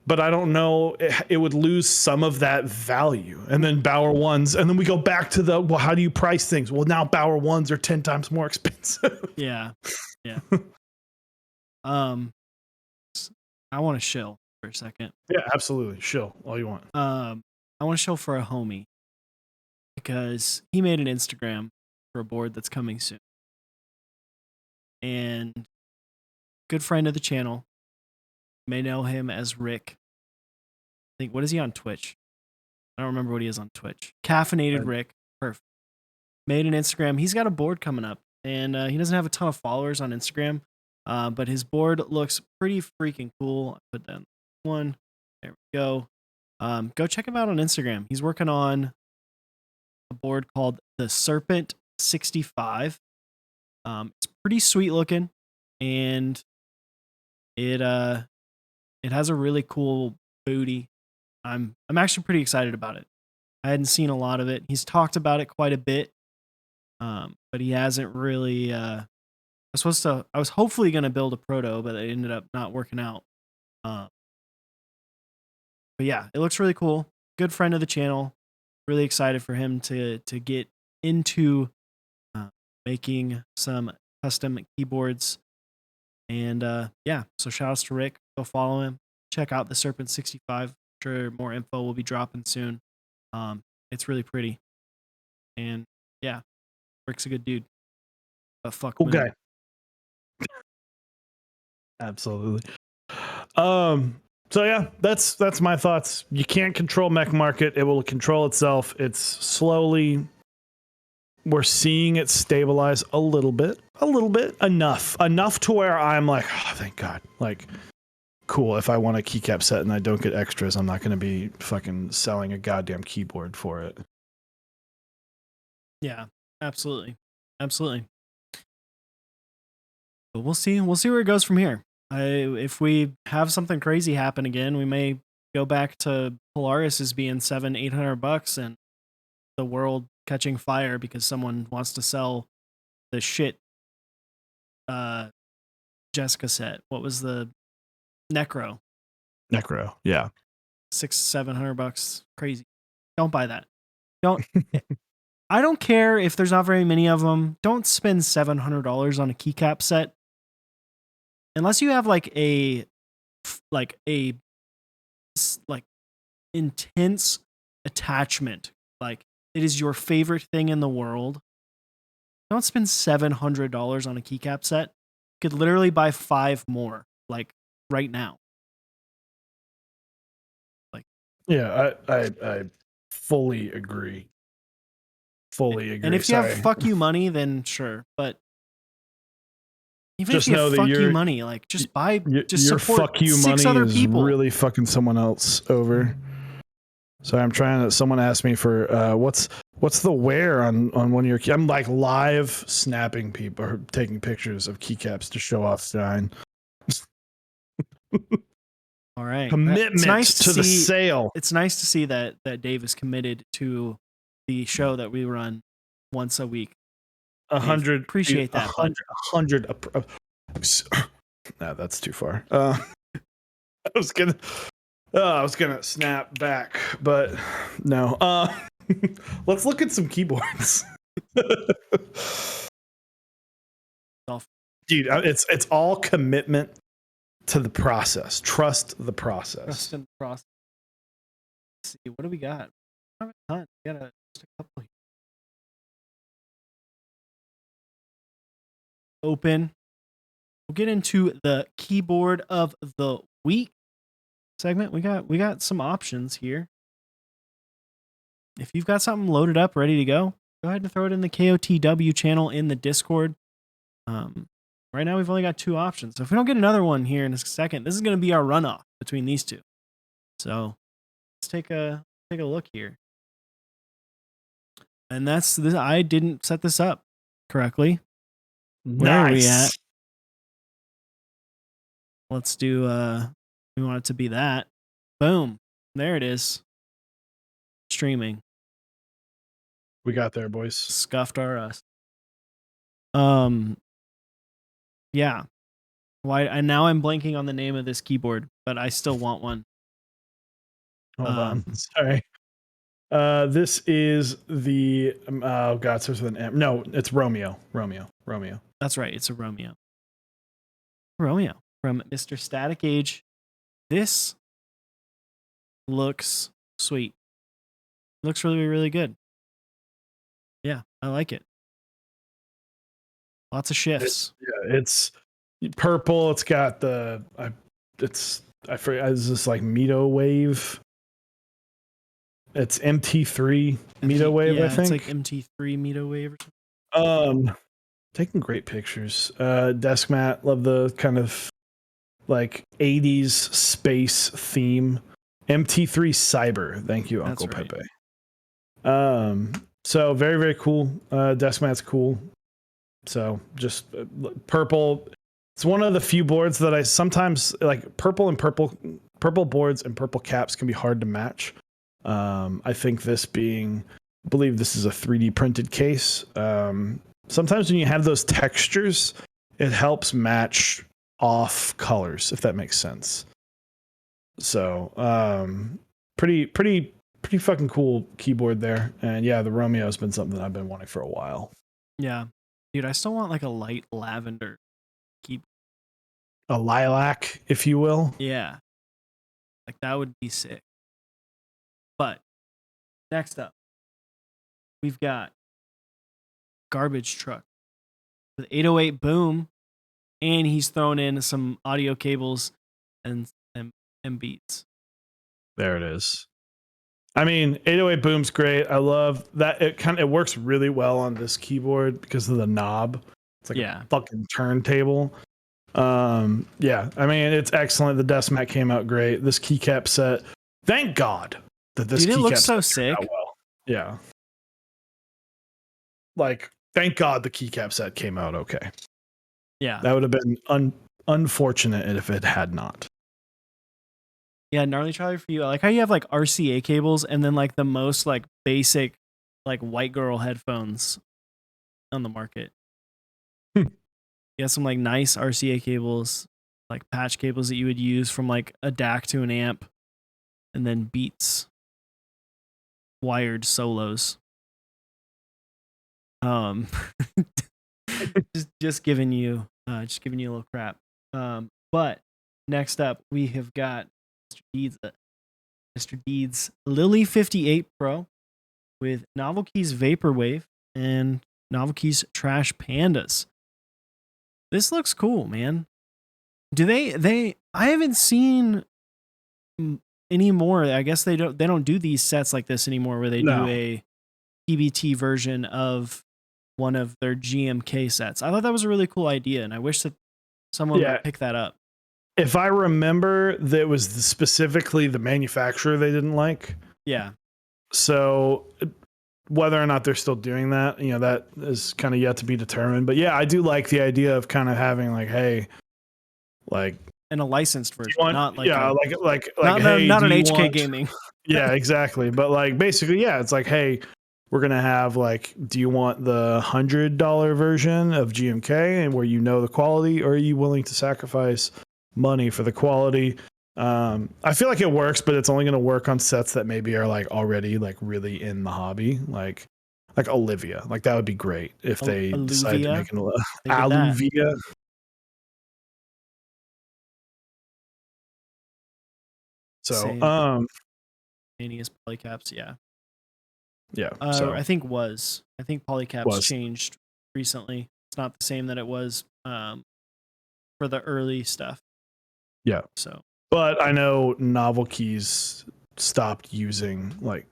But I don't know, it would lose some of that value. And then Bower 1s, and then we go back to well, how do you price things? Well, now Bower 1s are 10 times more expensive. Yeah. I want to shill for a second. Yeah, absolutely. Shill all you want. I want to shill for a homie because he made an Instagram for a board that's coming soon. And good friend of the channel, may know him as Rick. I think, what is he on Twitch? I don't remember what he is on Twitch. Caffeinated Rick. Perfect. Made an Instagram. He's got a board coming up, and he doesn't have a ton of followers on Instagram, but his board looks pretty freaking cool. I put that one. There we go. Go check him out on Instagram. He's working on a board called the Serpent 65. It's pretty sweet looking, and it has a really cool booty. I'm actually pretty excited about it. I hadn't seen a lot of it. He's talked about it quite a bit, but he hasn't really. I was hopefully going to build a proto, but it ended up not working out. But yeah, it looks really cool. Good friend of the channel. Really excited for him to get into making some custom keyboards. And yeah, so shout outs to Rick. Go follow him. Check out the Serpent 65. I'm sure more info will be dropping soon. It's really pretty. And yeah, Rick's a good dude. But fuck Cool Moon. guy. Absolutely. So yeah, that's my thoughts. You can't control mech market. It will control itself. It's slowly, we're seeing it stabilize a little bit, enough to where I'm like, oh, thank God. Like, cool. If I want a keycap set and I don't get extras, I'm not going to be fucking selling a goddamn keyboard for it. Yeah, absolutely. Absolutely. But we'll see where it goes from here. If we have something crazy happen again, we may go back to Polaris as being $700-800 and the world catching fire because someone wants to sell the shit Jessica set. What was the Necro? Yeah. $600-700. Crazy. Don't buy that. Don't. I don't care if there's not very many of them. Don't spend $700 on a keycap set unless you have like a intense attachment. Like it is your favorite thing in the world. Don't spend $700 on a keycap set. You could literally buy 5 more, like right now. Like, yeah, I fully agree. And if you have fuck you money, then sure. But even just if you know have that fuck you money, like just buy, just your support fuck you 6 money other is people. really fucking someone else over. So I'm trying to. Someone asked me for what's the wear on one of your. I'm like live snapping people or taking pictures of keycaps to show off Stein. All right, Commitment to the sale. It's nice to see that Dave is committed to the show that we run once a week. 100. Appreciate that. 100. No, that's too far. I was gonna snap back, but no. Let's look at some keyboards. Dude, it's all commitment to the process. Trust the process. Trust in the process. Let's see, what do we got? We have a ton. We got just a couple here. Open. We'll get into the keyboard of the week segment. We got some options here. If you've got something loaded up, ready to go ahead and throw it in the KOTW channel in the Discord. Right now we've only got 2 options. So if we don't get another one here in a second, this is going to be our runoff between these 2. So let's take a look here. And that's this. I didn't set this up correctly. Where are we at? Let's do we want it to be that. Boom. There it is. Streaming. We got there, boys. Scuffed our us. Yeah. Why? And now I'm blanking on the name of this keyboard, but I still want one. Hold on. Sorry. This is the oh god, starts with an M. No, it's Romeo. That's right. It's a Romeo. Romeo from Mr. Static Age. This looks sweet. Looks really, really good. Yeah, I like it. Lots of shifts. It's purple. It's got the I forget. Is this like Mito Wave? It's MT3 Mito Wave. Yeah, I think it's like MT3 Mito Wave or something. Taking great pictures. Desk mat. Love the kind of like 80s space theme. MT3 Cyber. Thank you, Uncle Pepe. So very, very cool. Desk mat's cool. So just purple. It's one of the few boards that I sometimes like. Purple boards and purple caps can be hard to match. I think this being, I believe this is a 3D printed case. Sometimes when you have those textures, it helps match off colors, if that makes sense. So pretty fucking cool keyboard there. And yeah, the Romeo has been something that I've been wanting for a while. Yeah. Dude, I still want like a light lavender keyboard. A lilac, if you will. Yeah. Like that would be sick. But next up, we've got Garbage Truck with 808 boom, and he's thrown in some audio cables and beats. There it is. I mean, 808 boom's great. I love that it works really well on this keyboard because of the knob. It's like a fucking turntable. Yeah, I mean, it's excellent. The Decimat came out great. This keycap set, thank God that this Dude, it keycap looks so set sick. turned out well. Yeah. Like, thank God the keycap set came out okay. Yeah. That would have been unfortunate if it had not. Yeah, gnarly Charlie for you. I like how you have like RCA cables and then like the most like basic like white girl headphones on the market. You have some like nice RCA cables, like patch cables that you would use from like a DAC to an amp, and then Beats wired solos. Just giving you a little crap. But next up we have got Mr. Deeds Lily 58 Pro with Novel Keys Vaporwave and Novel Keys Trash Pandas. This looks cool, man. Do they I haven't seen any more. I guess they don't do these sets like this anymore where they do a PBT version of one of their GMK sets. I thought that was a really cool idea, and I wish that someone would pick that up. If I remember, that was specifically the manufacturer they didn't like. Yeah. So whether or not they're still doing that, that is kind of yet to be determined. But yeah, I do like the idea of kind of having like, hey, like in a licensed version, not like hey, not an HK want... Gaming. Yeah, exactly. But like basically, yeah, it's like, hey, we're gonna have like, do you want the $100 version of GMK and where the quality, or are you willing to sacrifice money for the quality? I feel like it works, but it's only going to work on sets that maybe are like already like really in the hobby, like Olivia. Like that would be great if they decide to make an Alluvia. So Mania's polycaps, yeah. So I think polycaps changed recently. It's not the same that it was for the early stuff. Yeah. So, but I know Novel Keys stopped using like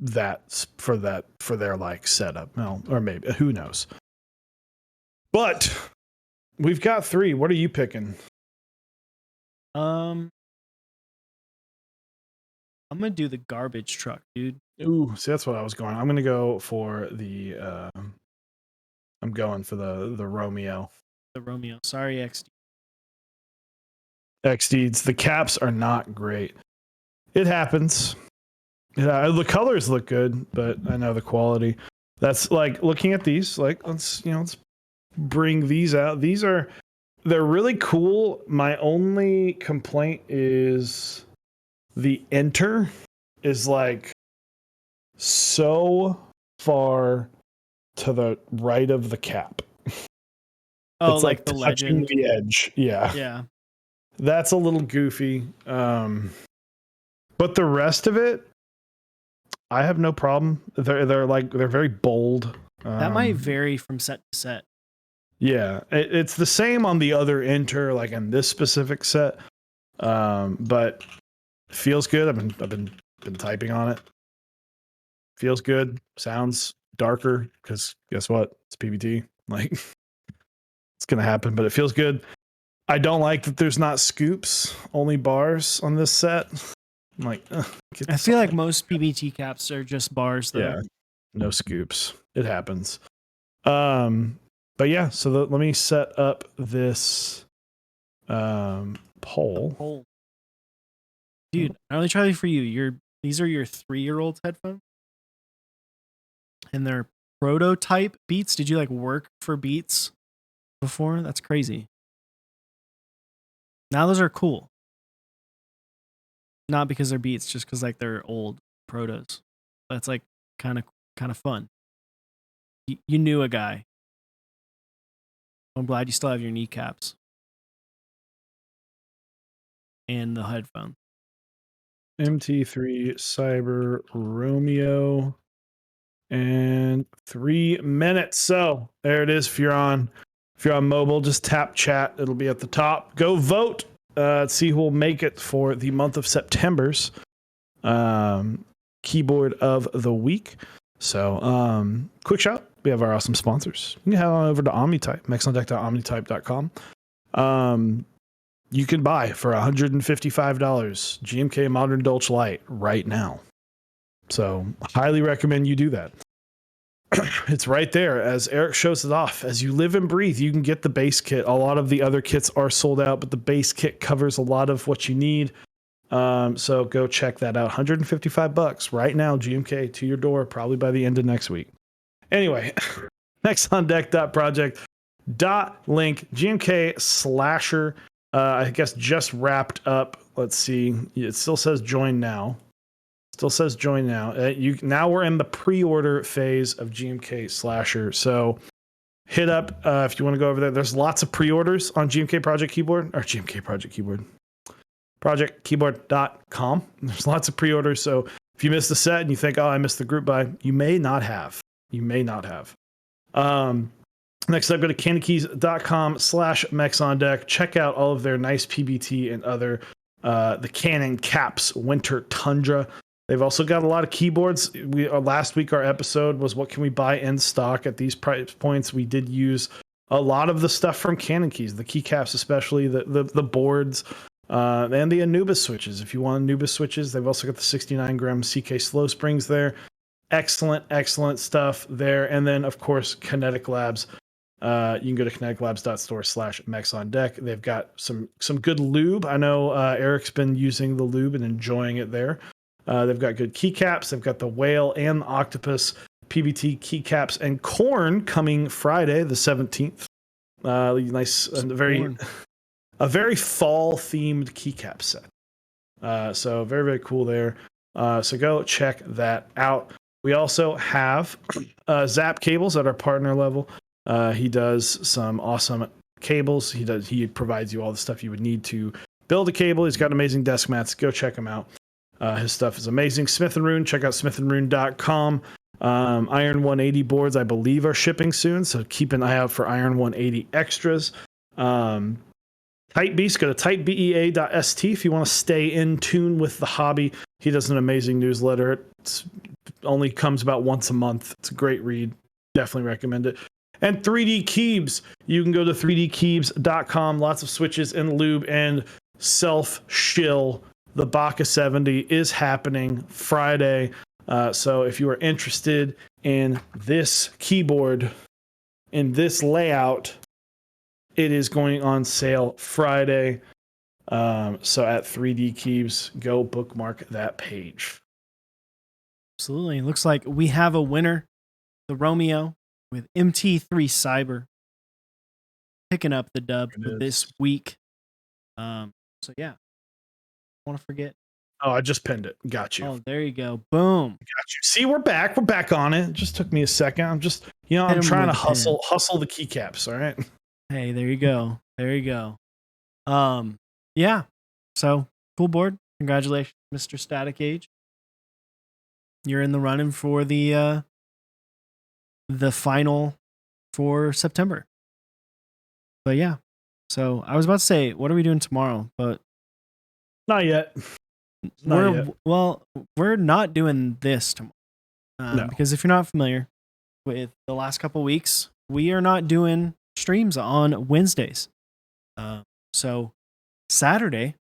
that for their like setup. Well, or maybe, who knows. But we've got 3. What are you picking? I'm gonna do the Garbage Truck, dude. Ooh, see, that's what I was going. I'm gonna go for the I'm going for the Romeo. The Romeo. Sorry, XDs. The caps are not great. It happens. Yeah, the colors look good, but I know the quality. That's like looking at these. Like let's bring these out. They're really cool. My only complaint is the enter is like so far to the right of the cap. Oh, it's like the Legend, the edge. Yeah. That's a little goofy. But the rest of it, I have no problem. They're very bold. That might vary from set to set. Yeah, it's the same on the other enter, like in this specific set. But it feels good. I've been typing on it. Feels good. Sounds darker because guess what? It's PBT. Like it's gonna happen, but it feels good. I don't like that there's not scoops, only bars on this set. I'm like, I feel like most PBT caps are just bars, though. Yeah, no scoops. It happens. But yeah, so let me set up this poll. Dude, Gnarly Charlie for you. These are your 3-year-old headphones, and they're prototype Beats. Did you like work for Beats before? That's crazy. Now those are cool. not because they're beats, just because like they're old protos. That's like kind of fun. You knew a guy. I'm glad you still have your kneecaps and the headphone. MT3 Cyber Romeo and 3 minutes. So there it is. If you're on mobile, just tap chat. It'll be at the top. Go vote. See who will make it for the month of September's keyboard of the week. So quick shout. We have our awesome sponsors. You can head on over to Omnitype, mechsondeck.omnitype.com. You can buy for $155 GMK Modern Dolch Lite right now. So highly recommend you do that. It's right there as Eric shows it off. As you live and breathe, you can get the base kit. A lot of the other kits are sold out, but the base kit covers a lot of what you need. So go check that out. $155 right now, GMK to your door, probably by the end of next week. Anyway, nextondeck.project.link GMK slasher. I guess just wrapped up. Let's see. It still says join now. Now we're in the pre-order phase of GMK Slasher. So hit up if you want to go over there. There's lots of pre-orders on GMK Project Keyboard or GMK Project Keyboard. ProjectKeyboard.com. There's lots of pre-orders. So if you missed the set and you think, oh, I missed the group buy, you may not have. Next up, go to canonkeys.com/mechsondeck. Check out all of their nice PBT and other the Canon Caps Winter Tundra. They've also got a lot of keyboards. Last week our episode was what can we buy in stock at these price points. We did use a lot of the stuff from Canon Keys, the keycaps, especially the boards, and the Anubis switches. If you want Anubis switches, they've also got the 69 gram CK Slow Springs there. Excellent stuff there. And then of course Kinetic Labs. You can go to kineticlabs.store/mechsondeck. They've got some good lube. I know Eric's been using the lube and enjoying it there. They've got good keycaps. They've got the whale and the octopus PBT keycaps and corn coming Friday the 17th. Nice and a very fall themed keycap set. So very cool there. So go check that out. We also have Zap Cables at our partner level. He does some awesome cables. He provides you all the stuff you would need to build a cable. He's got amazing desk mats. Go check him out. His stuff is amazing. Smith & Rune, check out smithandrune.com. Iron 180 boards, I believe, are shipping soon, so keep an eye out for Iron 180 extras. Type Beast, go to typebea.st if you want to stay in tune with the hobby. He does an amazing newsletter. It only comes about once a month. It's a great read. Definitely recommend it. And 3D Keebs, you can go to 3dkeebs.com. Lots of switches and lube and self-shill. The Baka 70 is happening Friday. So if you are interested in this keyboard, in this layout, it is going on sale Friday. So at 3D Keebs, go bookmark that page. Absolutely. Looks like we have a winner. The Romeo with MT3 Cyber picking up the dub for this week. So yeah. Want to forget? Oh, I just pinned it. Got you. Oh, there you go. Boom. Got you. See, we're back. We're back on it. It just took me a second. I'm trying to hustle the keycaps. All right. Hey, there you go. Yeah. So cool board. Congratulations, Mr. Static Age. You're in the running for the final for September. But yeah. So I was about to say, what are we doing tomorrow? But not yet. Well, we're not doing this tomorrow. No. Because if you're not familiar with the last couple weeks, we are not doing streams on Wednesdays. So Saturday,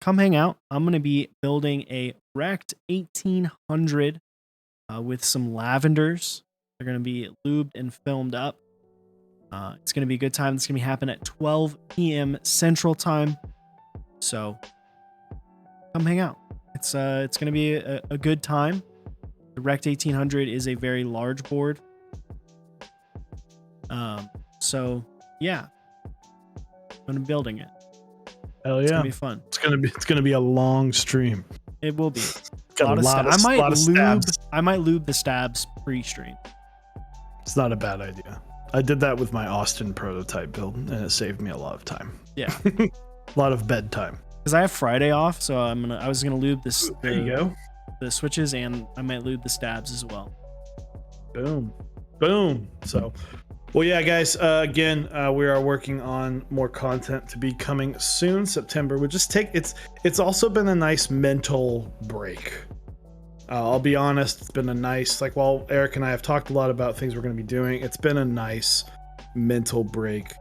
come hang out. I'm going to be building a Rect 1800 with some lavenders. They're going to be lubed and filmed up. It's going to be a good time. It's going to be happening at 12 p.m. Central Time. So come hang out. It's going to be a good time. The Rect 1800 is a very large board. So yeah, I'm building it. Hell yeah, it's gonna be fun. It's gonna be a long stream. It will be. Got a lot of stabs. I might lube the stabs pre-stream. It's not a bad idea. I did that with my Austin prototype build, and it saved me a lot of time. Yeah. A lot of bedtime. Because I have Friday off, so I was gonna lube There you go. the switches, and I might lube the stabs as well. Boom. Boom. So, well, yeah, guys, again, we are working on more content to be coming soon. September would just take, it's also been a nice mental break. I'll be honest, it's been a nice, like, while Eric and I have talked a lot about things we're going to be doing, it's been a nice mental break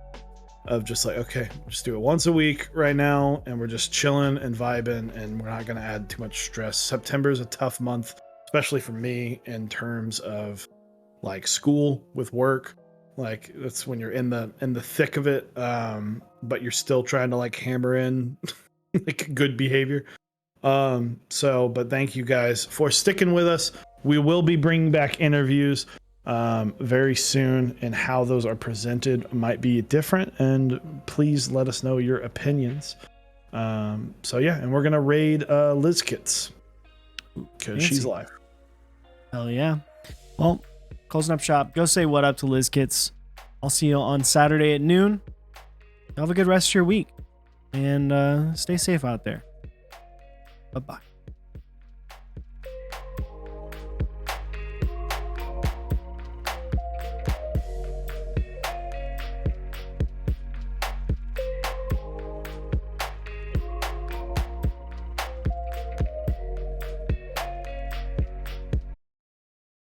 of just like, okay, just do it once a week right now, and we're just chilling and vibing, and we're not going to add too much stress. September is a tough month, especially for me in terms of like school with work. Like that's when you're in the thick of it, but you're still trying to like hammer in like good behavior. But thank you guys for sticking with us. We will be bringing back interviews very soon, and how those are presented might be different, and please let us know your opinions. So yeah, and we're gonna raid Lizkits because she's live. Hell yeah. Well, closing up shop, go say what up to Lizkits. I'll see you on Saturday at noon. Have a good rest of your week, and stay safe out there. Bye-bye.